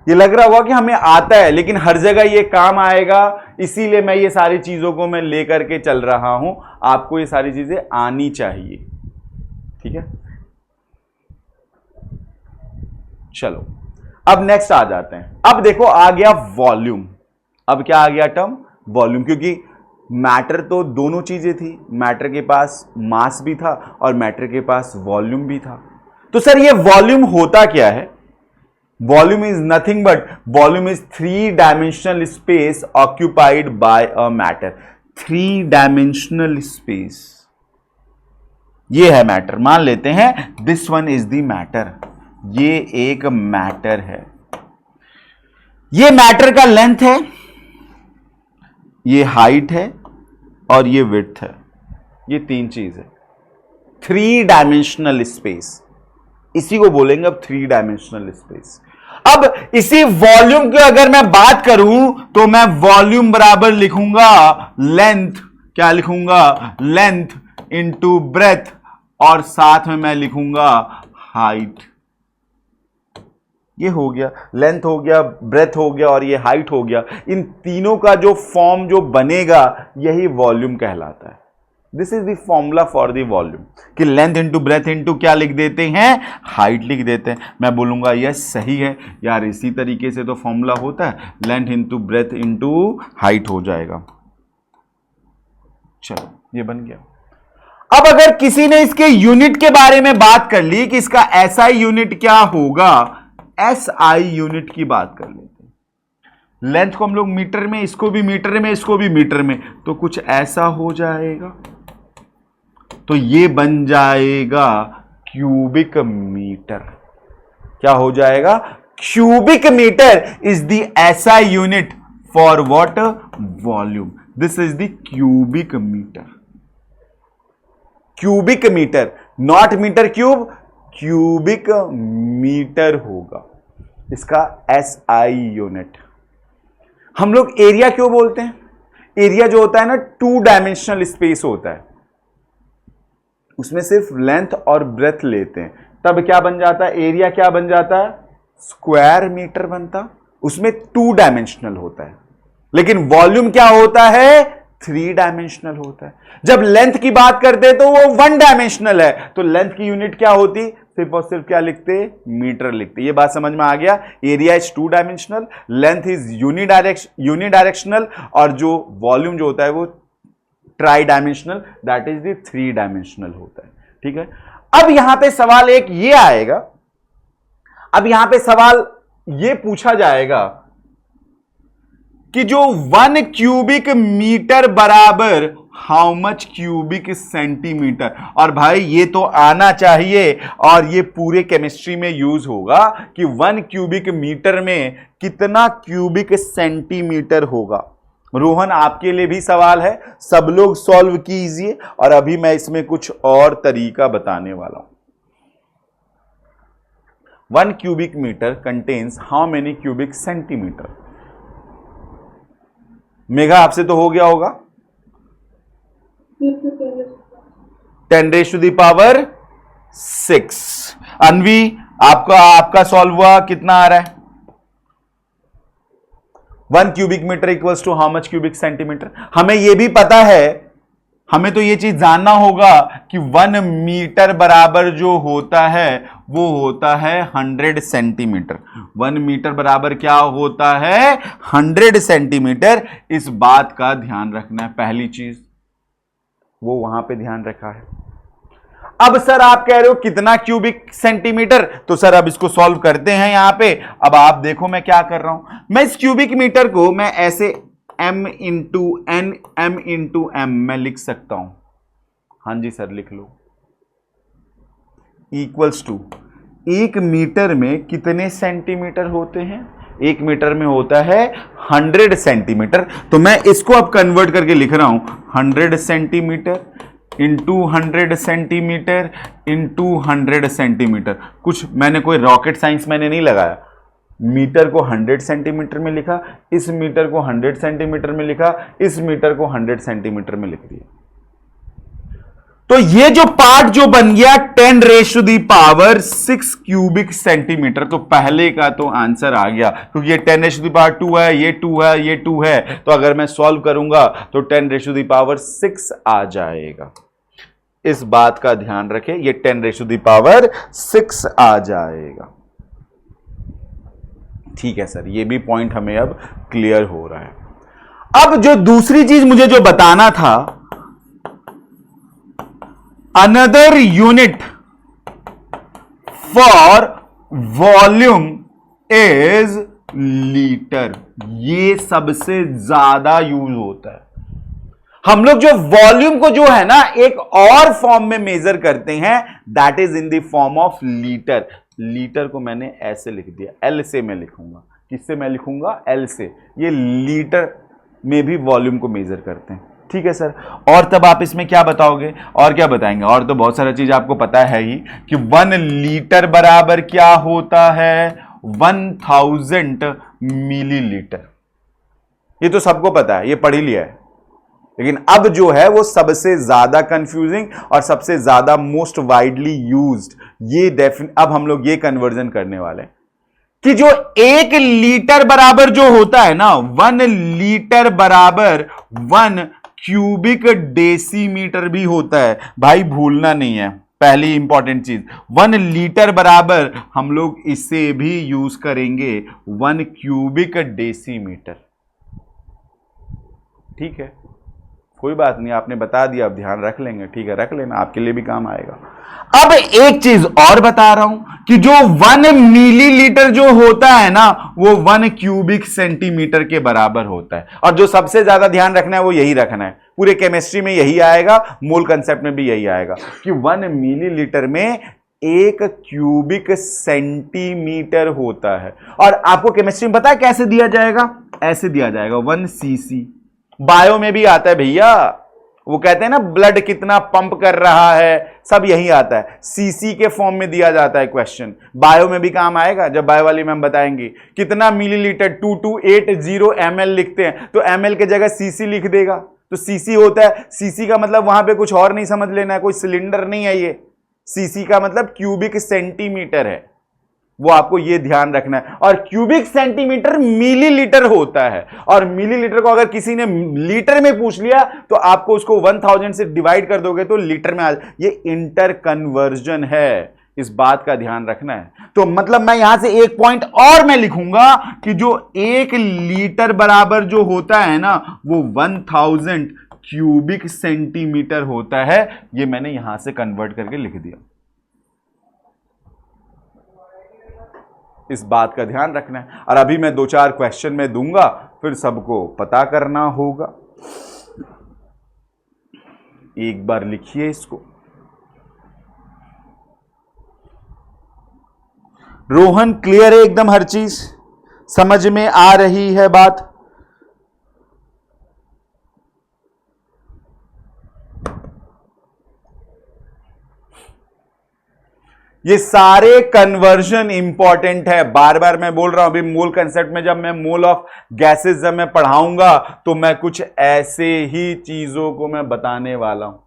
ये लग रहा होगा कि हमें आता है, लेकिन हर जगह ये काम आएगा, इसीलिए मैं ये सारी चीजों को मैं लेकर के चल रहा हूं। आपको ये सारी चीजें आनी चाहिए, ठीक है। चलो अब नेक्स्ट आ जाते हैं। अब देखो आ गया वॉल्यूम। अब क्या आ गया टर्म? वॉल्यूम। क्योंकि मैटर तो दोनों चीजें थी, मैटर के पास मास भी था और मैटर के पास वॉल्यूम भी था। तो सर ये वॉल्यूम होता क्या है? Volume is nothing but volume is 3 dimensional space occupied by a matter. 3 dimensional space, ये है मैटर। मान लेते हैं this one is the matter, ये एक मैटर है। ये मैटर का लेंथ है, ये हाइट है और ये विड्थ है। ये 3 चीज है। 3 डायमेंशनल स्पेस, इसी को बोलेंगे अब 3 डायमेंशनल स्पेस। अब इसी वॉल्यूम की अगर मैं बात करूं तो मैं वॉल्यूम बराबर लिखूंगा लेंथ, क्या लिखूंगा? लेंथ इंटू ब्रेथ, और साथ में मैं लिखूंगा हाइट। ये हो गया, लेंथ हो गया, ब्रेथ हो गया और ये हाइट हो गया। इन तीनों का जो फॉर्म जो बनेगा यही वॉल्यूम कहलाता है। This is the formula for the volume कि लेंथ इंटू ब्रेथ इंटू क्या लिख देते हैं? हाइट लिख देते हैं। मैं बोलूंगा यस सही है यार, इसी तरीके से तो फॉर्मूला होता है, length into breadth into height हो जाएगा। चलो ये बन गया। अब अगर किसी ने इसके यूनिट के बारे में बात कर ली कि इसका एसआई यूनिट क्या होगा, एसआई यूनिट की बात कर लेते हैं। लेंथ को हम लोग मीटर में, इसको भी मीटर में, इसको भी मीटर में, तो कुछ ऐसा हो जाएगा। तो ये बन जाएगा क्यूबिक मीटर। क्या हो जाएगा? Cubic metre is the SI unit for what? Volume. This is the cubic metre. Cubic metre, not metre cube, cubic metre होगा इसका एसआई यूनिट। हम लोग एरिया क्यों बोलते हैं? एरिया जो होता है ना, 2 डायमेंशनल स्पेस होता है, उसमें सिर्फ लेंथ और ब्रेथ लेते हैं, तब क्या बन जाता है? एरिया क्या बन जाता है? स्क्वायर मीटर बनता। उसमें 2 डायमेंशनल होता है, लेकिन वॉल्यूम क्या होता है? 3 डायमेंशनल होता है। जब लेंथ की बात करते हैं तो वो 1 डायमेंशनल है, तो लेंथ की यूनिट क्या होती? सिर्फ और सिर्फ क्या लिखते? मीटर लिखते। ये बात समझ में आ गया? Area is 2 dimensional, length is unidirectional, और जो वॉल्यूम जो होता है वो try dimensional, that is the 3 dimensional होता है। ठीक है। अब यहां पे सवाल एक ये आएगा, अब यहां पे सवाल ये पूछा जाएगा कि जो 1 क्यूबिक मीटर बराबर हाउ मच क्यूबिक सेंटीमीटर। और भाई ये तो आना चाहिए, और ये पूरे केमिस्ट्री में यूज होगा कि 1 क्यूबिक मीटर में कितना क्यूबिक सेंटीमीटर होगा। रोहन आपके लिए भी सवाल है, सब लोग सॉल्व कीजिए, और अभी मैं इसमें कुछ और तरीका बताने वाला हूं। 1 cubic meter contains how many cubic centimeter? Megha आपसे तो हो गया होगा, 10⁻⁶। अनवी आपका सॉल्व हुआ, कितना आ रहा है? 1 cubic meter equals to how much cubic centimetre. हमें यह भी पता है, हमें तो यह चीज जानना होगा कि 1 मीटर बराबर जो होता है वो होता है 100 सेंटीमीटर। 1 मीटर बराबर क्या होता है? 100 सेंटीमीटर। इस बात का ध्यान रखना है, पहली चीज वो वहां पे ध्यान रखा है। अब सर आप कह रहे हो कितना क्यूबिक सेंटीमीटर, तो सर अब इसको सॉल्व करते हैं यहां पे। अब आप देखो मैं क्या कर रहा हूं, मैं इस क्यूबिक मीटर को मैं ऐसे m into N m into M मैं लिख सकता हूं। हां जी सर लिख लो, इक्वल्स टू 1 मीटर में कितने सेंटीमीटर होते हैं? 1 मीटर में होता है 100 सेंटीमीटर। तो मैं इसको अब कन्वर्ट करके लिख रहा हूं 100 centimetre into 100 centimetre into 100 centimetre. कुछ मैंने कोई रॉकेट साइंस मैंने नहीं लगाया, मीटर को 100 सेंटीमीटर में लिखा, इस मीटर को 100 सेंटीमीटर में लिखा, इस मीटर को 100 सेंटीमीटर में लिख दिया। तो ये जो पार्ट जो बन गया 10⁻⁶ क्यूबिक सेंटीमीटर। तो पहले का तो आंसर आ गया, क्योंकि ये 10⁻2 है, ये 2 है, ये 2 है, तो अगर मैं सॉल्व करूंगा तो 10⁻6 आ जाएगा। इस बात का ध्यान रखें, ये 10⁻6 आ जाएगा। ठीक है सर, ये भी पॉइंट हमें अब क्लियर हो रहा है। अब जो दूसरी चीज मुझे जो बताना था, another unit for volume is litre. ये सबसे ज्यादा यूज होता है। हम लोग जो वॉल्यूम को जो है ना एक और फॉर्म में मेजर करते हैं, that is in the form of litre. Litre को मैंने ऐसे लिख दिया, एल से मैं लिखूंगा। किससे मैं लिखूंगा? एल से। ये लीटर में भी वॉल्यूम को मेजर करते हैं। ठीक है सर। और तब आप इसमें क्या बताओगे? और क्या बताएंगे? और तो बहुत सारा चीज आपको पता है ही कि 1 लीटर बराबर क्या होता है? 1000 मिलीलीटर। ये तो सबको पता है, ये पढ़ ही लिया है। लेकिन अब जो है वो सबसे ज्यादा कंफ्यूजिंग और सबसे ज्यादा मोस्ट वाइडली यूज्ड, ये अब हम लोग ये कन्वर्जन करने वाले हैं कि जो 1 लीटर बराबर जो होता है ना, 1 लीटर बराबर 1 क्यूबिक डेसीमीटर भी होता है। भाई भूलना नहीं है, पहली इंपॉर्टेंट चीज, 1 लीटर बराबर हम लोग इसे भी यूज करेंगे 1 क्यूबिक डेसीमीटर। ठीक है, कोई बात नहीं, आपने बता दिया, अब ध्यान रख लेंगे। ठीक है, रख लेना, आपके लिए भी काम आएगा। अब एक चीज और बता रहा हूं कि जो 1 मिलीलीटर जो होता है ना वो 1 क्यूबिक सेंटीमीटर के बराबर होता है। और जो सबसे ज्यादा ध्यान रखना है वो यही रखना है, पूरे केमिस्ट्री में यही आएगा, मोल कंसेप्ट में भी यही आएगा कि 1 मिलीलीटर में 1 क्यूबिक सेंटीमीटर होता है। और आपको केमिस्ट्री में पता है कैसे दिया जाएगा? ऐसे दिया जाएगा 1 सीसी। बायो में भी आता है भैया, वो कहते हैं ना ब्लड कितना पंप कर रहा है, सब यही आता है, सीसी के फॉर्म में दिया जाता है क्वेश्चन। बायो में भी काम आएगा, जब बायो वाली मैम बताएंगे कितना मिलीलीटर 2280 ml लिखते हैं तो ml के जगह सीसी लिख देगा, तो सीसी होता है। सीसी का मतलब वहां पे कुछ और नहीं समझ लेना है, कोई सिलेंडर नहीं है ये, सीसी का मतलब क्यूबिक सेंटीमीटर है, वो आपको ये ध्यान रखना है। और क्यूबिक सेंटीमीटर मिलीलीटर होता है, और मिलीलीटर को अगर किसी ने लीटर में पूछ लिया तो आपको उसको 1000 से डिवाइड कर दोगे तो लीटर में आ, ये इंटर कन्वर्जन है, इस बात का ध्यान रखना है। तो मतलब मैं यहां से एक पॉइंट और मैं लिखूंगा कि जो 1 लीटर बराबर जो होता है ना वो 1000 क्यूबिक सेंटीमीटर होता है, ये मैंने यहां से कन्वर्ट करके लिख दिया। इस बात का ध्यान रखना है। और अभी मैं 2-4 क्वेश्चन में दूंगा, फिर सबको पता करना होगा। एक बार लिखिए इसको। रोहन क्लियर है एकदम, हर चीज समझ में आ रही है बात? ये सारे कन्वर्जन इंपॉर्टेंट है, बार बार मैं बोल रहा हूं। अभी मोल कंसेप्ट में जब मैं मोल ऑफ गैसेस जब मैं पढ़ाऊंगा तो मैं कुछ ऐसे ही चीजों को मैं बताने वाला हूं।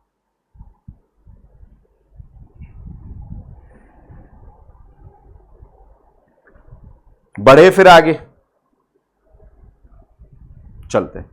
बढ़े फिर आगे चलते हैं।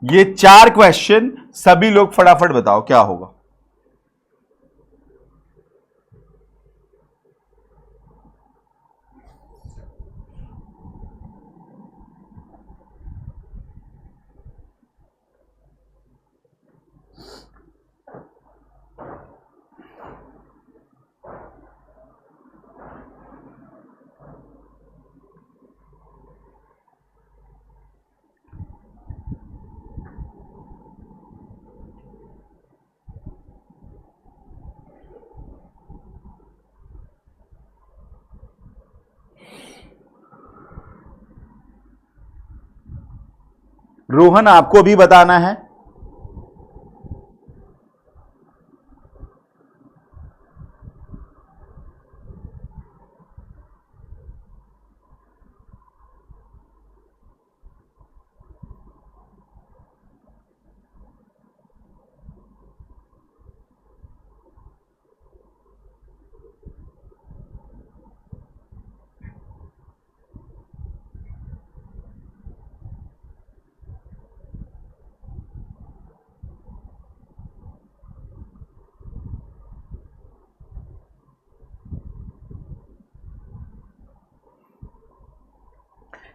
ये 4 क्वेश्चन सभी लोग फटाफट बताओ क्या होगा। रोहन आपको भी बताना है।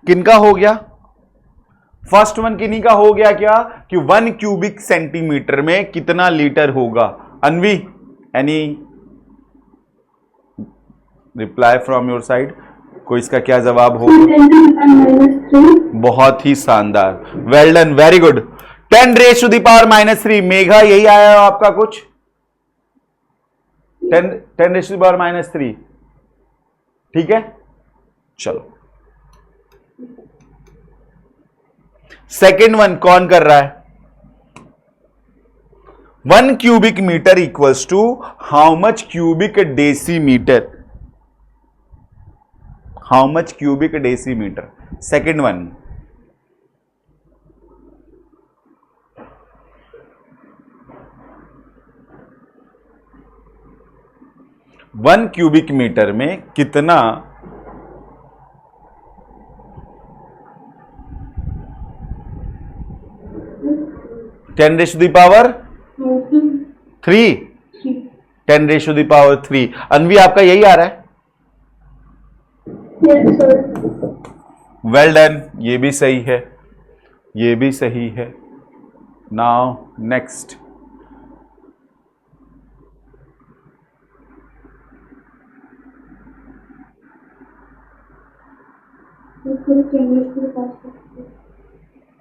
किनका हो गया? फर्स्ट वन किन्हीं का हो गया क्या कि 1 क्यूबिक सेंटीमीटर में कितना लीटर होगा? Anvi, any reply from your side? कोई इसका क्या जवाब होगा? बहुत ही शानदार, well done, very good. 10⁻³ Megha यही आया आपका कुछ? 10⁻³ ठीक है, चलो। सेकेंड वन कौन कर रहा है? 1 cubic meter equals to how much cubic decimeter? How much cubic decimeter? Second one. 1 cubic metre में कितना 10⁻³ 10⁻³ अनवी आपका यही आ रहा है? वेल डन, ये भी सही है, ये भी सही है। Now next.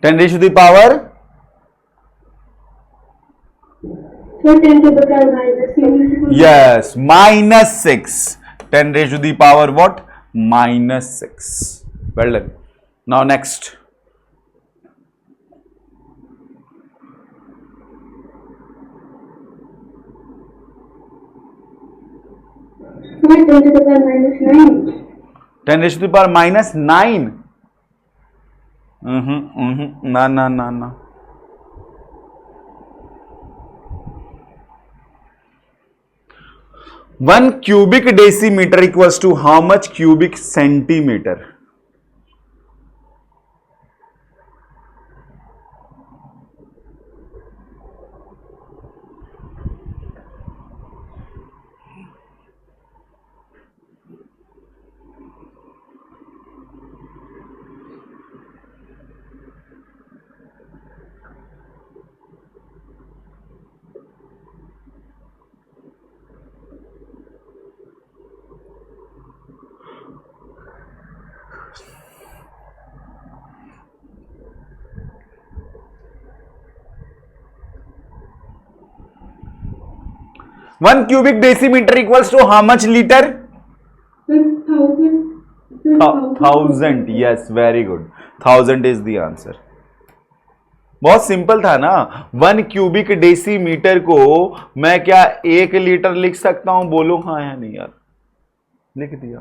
Ten raise to the power yes -6 10 raised to the power what -6 well done now next -10 raised to the power -9 ना 1 cubic decimeter equals to how much cubic centimeter? One cubic decimeter equals to how much liter? 1000. Yes, very good. 1000 is the answer. बहुत simple था ना। 1 cubic decimetre को मैं क्या 1 litre लिख सकता हूं? बोलो हाँ या नहीं यार? लिख दिया।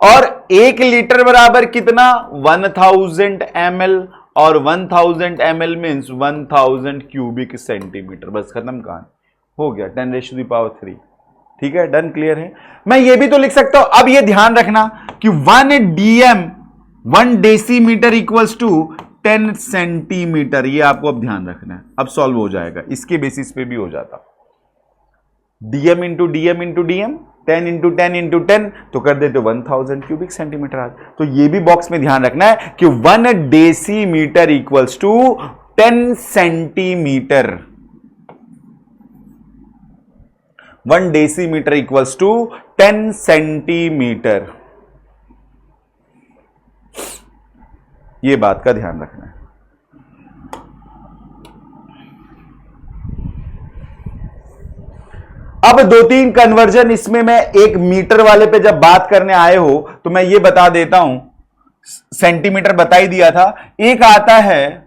और 1 लीटर बराबर कितना? 1000 ml और 1000 ml मीन्स 1000 क्यूबिक सेंटीमीटर। बस खत्म कहानी, हो गया 10⁻³ ठीक है, डन, क्लियर है। मैं ये भी तो लिख सकता हूं। अब ये ध्यान रखना कि 1 dm 1 decimetre equals to 10 centimetre, ये आपको अब ध्यान रखना है। अब सॉल्व हो जाएगा, इसके बेसिस पे भी हो जाता। dm into dm into dm 10 into 10 into 10 तो कर देते 1000 क्यूबिक सेंटीमीटर। तो ये भी बॉक्स में ध्यान रखना है कि 1 decimetre equals to 10 centimetre. 1 decimetre equals to 10 centimetre. ये बात का ध्यान रखना है। अब 2-3 कन्वर्जन इसमें मैं एक मीटर वाले पे जब बात करने आए हो तो मैं ये बता देता हूं, सेंटीमीटर बता ही दिया था। एक आता है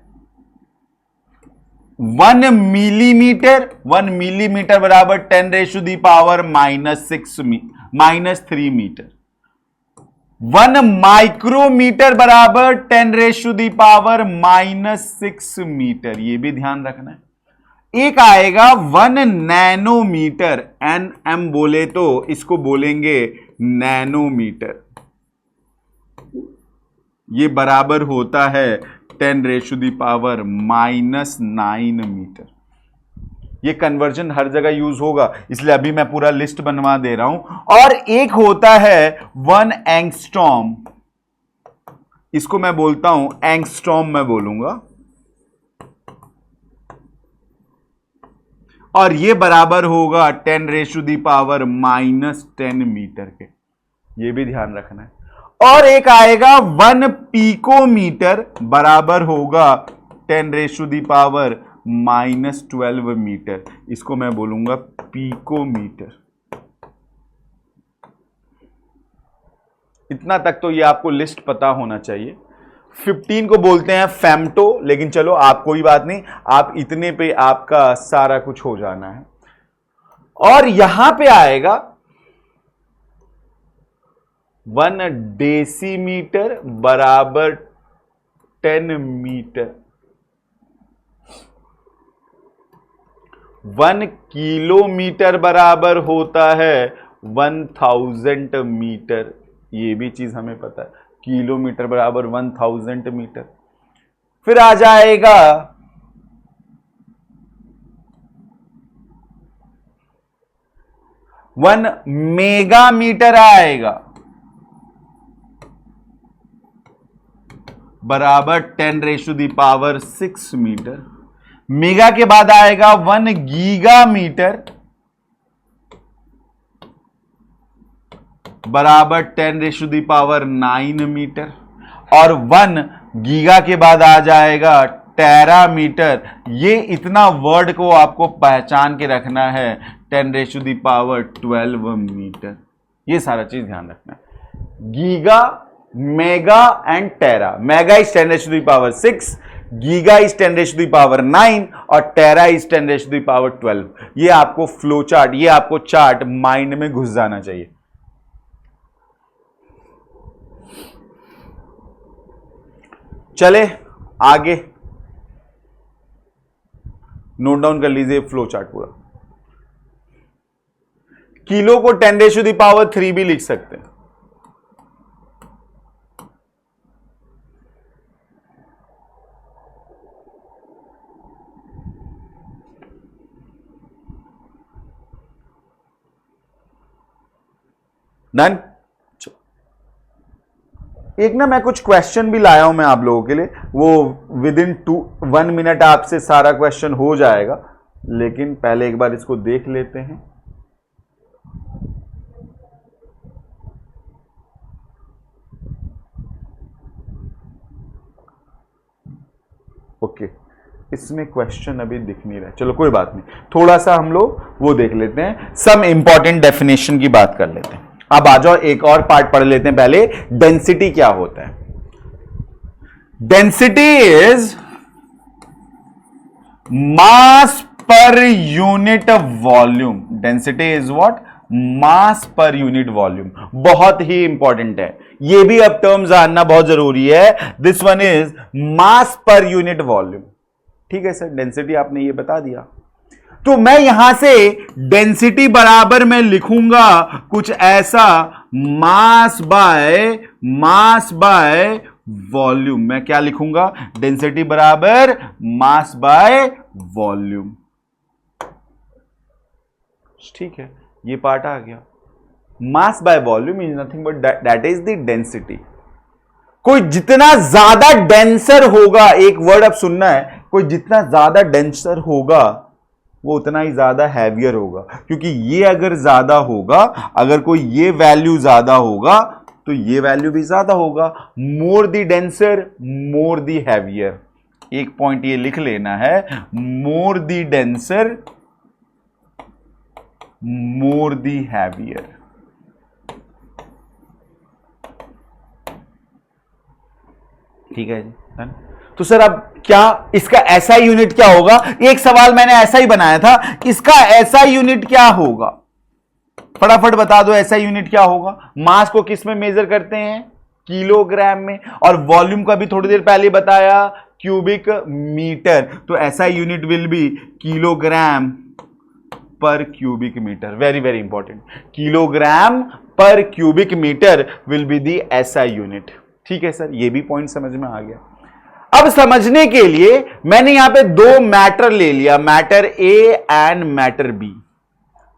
1 मिलीमीटर, 1 मिलीमीटर बराबर 10⁻⁻³ मीटर। 1 माइक्रोमीटर बराबर 10⁻⁻6 मीटर, ये भी ध्यान रखना है। एक आएगा 1 नैनोमीटर, nm बोले तो इसको बोलेंगे नैनोमीटर, ये बराबर होता है 10⁻⁻9 मीटर। ये कन्वर्जन हर जगह यूज होगा, इसलिए अभी मैं पूरा लिस्ट बनवा दे रहा हूं। और एक होता है 1 एंगस्ट्रॉम, इसको मैं बोलता हूं एंगस्ट्रॉम, मैं बोलूंगा, और ये बराबर होगा 10⁻⁻10 मीटर के, ये भी ध्यान रखना है। और एक आएगा 1 पिकोमीटर बराबर होगा 10⁻⁻12 मीटर, इसको मैं बोलूंगा पिकोमीटर। इतना तक तो ये आपको लिस्ट पता होना चाहिए। 15 को बोलते हैं फेम्टो, लेकिन चलो आप कोई बात नहीं, आप इतने पे आपका सारा कुछ हो जाना है। और यहां पे आएगा 1 डेसीमीटर बराबर 10 मीटर। 1 किलोमीटर बराबर होता है 1000 मीटर। ये भी चीज हमें पता है, किलोमीटर बराबर 1000 मीटर। फिर आ जाएगा 1 मेगा मीटर आएगा बराबर 10⁻⁶ मीटर। मेगा के बाद आएगा 1 गीगा मीटर बराबर 10⁹ मीटर। और 1 गीगा के बाद आ जाएगा टेरा मीटर। ये इतना वर्ड को आपको पहचान के रखना है, 10⁻12 मीटर। ये सारा चीज ध्यान रखना है। Giga, mega and tera. Mega is 10⁻⁶, giga is 10⁹ और टेरा इज 10⁻12। ये आपको फ्लो चार्ट, ये आपको चार्ट माइंड में घुस जाना चाहिए। चले आगे, नोट डाउन कर लीजिए फ्लो चार्ट पूरा। किलो को 10⁻³ भी लिख सकते हैं। डन। एक ना मैं कुछ क्वेश्चन भी लाया हूं मैं आप लोगों के लिए, वो विद इन 1 मिनट आपसे सारा क्वेश्चन हो जाएगा, लेकिन पहले एक बार इसको देख लेते हैं। ओके, इसमें क्वेश्चन अभी दिख नहीं रहा, चलो कोई बात नहीं, थोड़ा सा हम लोग वो देख लेते हैं, सम इंपॉर्टेंट डेफिनेशन की बात कर लेते हैं। अब आ जाओ एक और पार्ट पढ़ लेते हैं पहले। डेंसिटी क्या होता है? Density is mass per unit volume. Density is what? Mass per unit volume. बहुत ही इंपॉर्टेंट है, ये भी अब टर्म जानना बहुत जरूरी है। This one is mass per unit volume. ठीक है सर, डेंसिटी आपने ये बता दिया, तो मैं यहां से डेंसिटी बराबर मैं लिखूंगा कुछ ऐसा, मास बाय वॉल्यूम। मैं क्या लिखूंगा? डेंसिटी बराबर मास बाय वॉल्यूम। ठीक है, ये पार्ट आ गया। Mass by volume is nothing but that is the density. कोई जितना ज्यादा डेंसर होगा, एक वर्ड अब सुनना है, कोई जितना ज्यादा डेंसर होगा वो उतना ही ज्यादा हैवियर होगा, क्योंकि ये अगर ज्यादा होगा, अगर कोई ये वैल्यू ज्यादा होगा तो ये वैल्यू भी ज्यादा होगा। More the denser more the heavier. एक पॉइंट ये लिख लेना है, more the denser more the heavier. ठीक है जी। तो सर अब क्या इसका एसआई यूनिट क्या होगा? एक सवाल मैंने ऐसा ही बनाया था, इसका एसआई यूनिट क्या होगा? फटाफट बता दो, एसआई यूनिट क्या होगा? मास को किस में मेजर करते हैं? किलोग्राम में। और वॉल्यूम का भी थोड़ी देर पहले बताया, क्यूबिक मीटर। तो SI unit will be kilogram per cubic metre. Very very important, kilogram per cubic metre will be the SI unit. ठीक है सर, ये भी पॉइंट समझ में आ गया। अब समझने के लिए मैंने यहां पे दो मैटर ले लिया, matter A and matter B.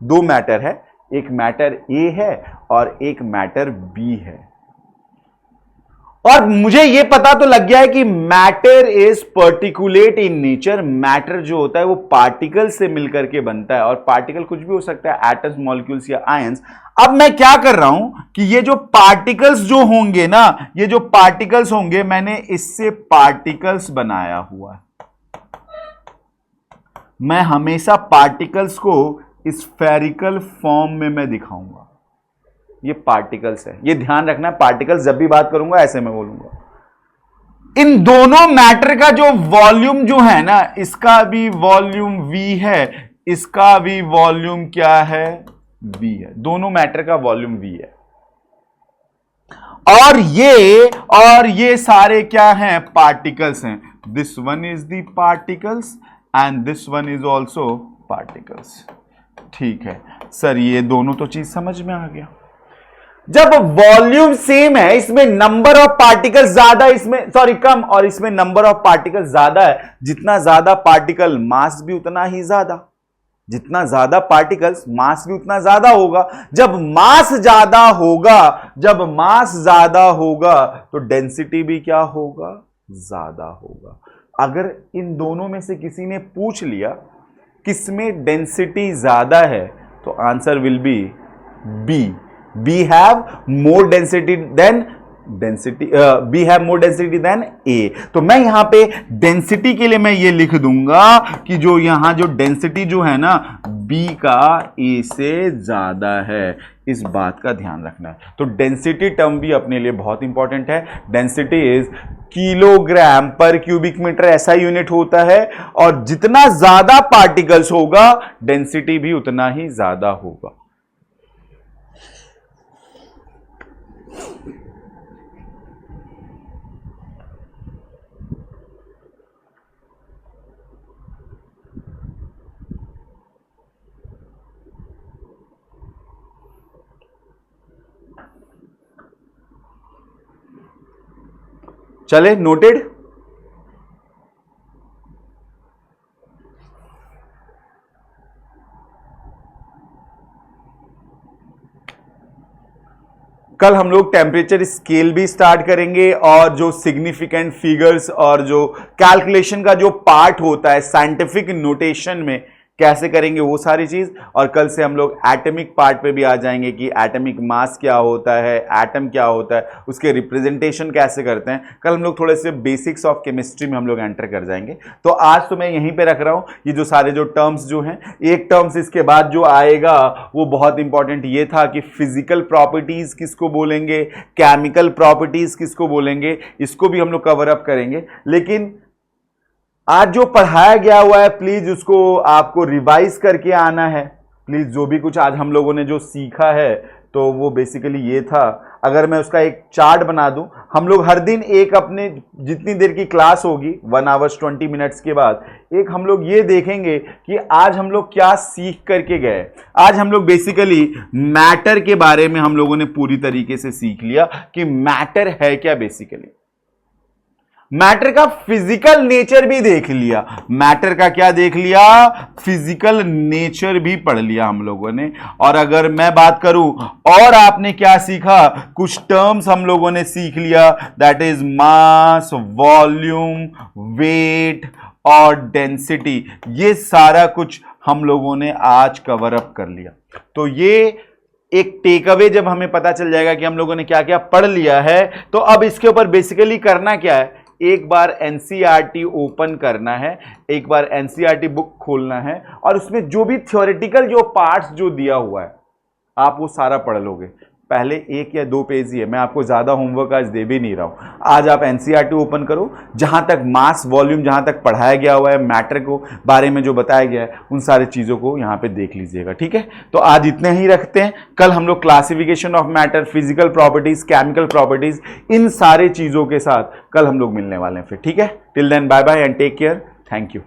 दो मैटर है, एक मैटर ए है और एक मैटर बी है। और मुझे यह पता तो लग गया है कि matter is particulate in nature. Matter जो होता है वो पार्टिकल से मिलकर के बनता है, और पार्टिकल कुछ भी हो सकता है, एटम्स, मॉलिक्यूल्स या आयंस। अब मैं क्या कर रहा हूं कि ये जो पार्टिकल्स जो होंगे ना, ये जो पार्टिकल्स होंगे, मैंने इससे पार्टिकल्स बनाया हुआ है। मैं हमेशा पार्टिकल्स को स्फेरिकल फॉर्म में मैं दिखाऊंगा। ये पार्टिकल्स है, ये ध्यान रखना। पार्टिकल्स जब भी बात करूंगा ऐसे में बोलूंगा। इन दोनों मैटर का जो वॉल्यूम जो है ना, इसका भी वॉल्यूम V है, इसका भी वॉल्यूम क्या है, V है। दोनों मैटर का वॉल्यूम V है। और ये सारे क्या हैं, पार्टिकल्स हैं। This one is the particles and this one is also particles. ठीक है सर, ये दोनों तो चीज समझ में आ गया। जब वॉल्यूम सेम है, इसमें नंबर ऑफ पार्टिकल्स ज्यादा, इसमें सॉरी कम, और इसमें नंबर ऑफ पार्टिकल्स ज्यादा है, जितना ज्यादा पार्टिकल मास भी उतना ही ज्यादा, जितना ज्यादा पार्टिकल्स मास भी उतना ज्यादा होगा। जब मास ज्यादा होगा तो डेंसिटी भी क्या होगा, ज्यादा होगा। अगर इन दोनों में से किसी ने पूछ लिया किसमें डेंसिटी ज्यादा है, तो answer will be B. B have more density than A। तो मैं यहां पे डेंसिटी के लिए मैं ये लिख दूंगा कि जो यहां जो डेंसिटी जो है ना, B का A से ज्यादा है। इस बात का ध्यान रखना है। तो डेंसिटी टर्म भी अपने लिए बहुत इंपॉर्टेंट है। Density is kilogram per cubic metre, ऐसा यूनिट होता है, और जितना ज्यादा पार्टिकल्स होगा डेंसिटी भी उतना ही ज्यादा होगा। चले, नोटेड। कल हम लोग टेम्परेचर स्केल भी स्टार्ट करेंगे, और जो सिग्निफिकेंट फिगर्स और जो कैलकुलेशन का जो पार्ट होता है साइंटिफिक नोटेशन में कैसे करेंगे वो सारी चीज। और कल से हम लोग एटॉमिक पार्ट पे भी आ जाएंगे कि एटॉमिक मास क्या होता है, एटम क्या होता है, उसके रिप्रेजेंटेशन कैसे करते हैं। कल हम लोग थोड़े से बेसिक्स ऑफ केमिस्ट्री में हम लोग एंटर कर जाएंगे। तो आज तो मैं यहीं पे रख रहा हूं, ये जो सारे जो टर्म्स जो हैं, एक टर्म्स इसके बाद जो आएगा वो बहुत इंपॉर्टेंट ये था कि फिजिकल प्रॉपर्टीज किसको बोलेंगे, केमिकल प्रॉपर्टीज किसको बोलेंगे, इसको भी हम लोग कवर अप करेंगे। लेकिन आज जो पढ़ाया गया हुआ है प्लीज उसको आपको रिवाइज करके आना है। प्लीज जो भी कुछ आज हम लोगों ने जो सीखा है तो वो बेसिकली ये था। अगर मैं उसका एक चार्ट बना दूं, हम लोग हर दिन एक अपने जितनी देर की क्लास होगी 1 आवर्स 20 मिनट्स के बाद एक हम लोग ये देखेंगे कि आज हम लोग क्या सीख करके गए। आज हम लोग बेसिकली मैटर के बारे में हम लोगों ने पूरी तरीके से सीख लिया कि मैटर है क्या। बेसिकली मैटर का फिजिकल नेचर भी देख लिया। मैटर का क्या देख लिया, फिजिकल नेचर भी पढ़ लिया हम लोगों ने। और अगर मैं बात करूं और आपने क्या सीखा, कुछ टर्म्स हम लोगों ने सीख लिया, that is mass, volume, weight और डेंसिटी। ये सारा कुछ हम लोगों ने आज कवर अप कर लिया। तो ये एक टेक अवे जब हमें पता चल जाएगा कि हम लोगों ने क्या क्या पढ़ लिया है, तो अब इसके ऊपर बेसिकली करना क्या है, एक बार एनसीईआरटी ओपन करना है, एक बार एनसीईआरटी बुक खोलना है, और उसमें जो भी थ्योरेटिकल जो पार्ट्स जो दिया हुआ है आप वो सारा पढ़ लोगे। पहले 1 या 2 पेज ही है, मैं आपको ज्यादा होमवर्क आज दे भी नहीं रहा हूं। आज आप एनसीईआरटी ओपन करो, जहां तक मास वॉल्यूम जहां तक पढ़ाया गया हुआ है, मैटर को बारे में जो बताया गया है, उन सारी चीजों को यहां पे देख लीजिएगा। ठीक है, तो आज इतने ही रखते हैं। कल हम लोग classification of matter, physical properties, chemical properties, इन सारे चीजों के साथ कल हम लोग मिलने वाले हैं फिर। ठीक है, till then bye bye and take care. Thank you.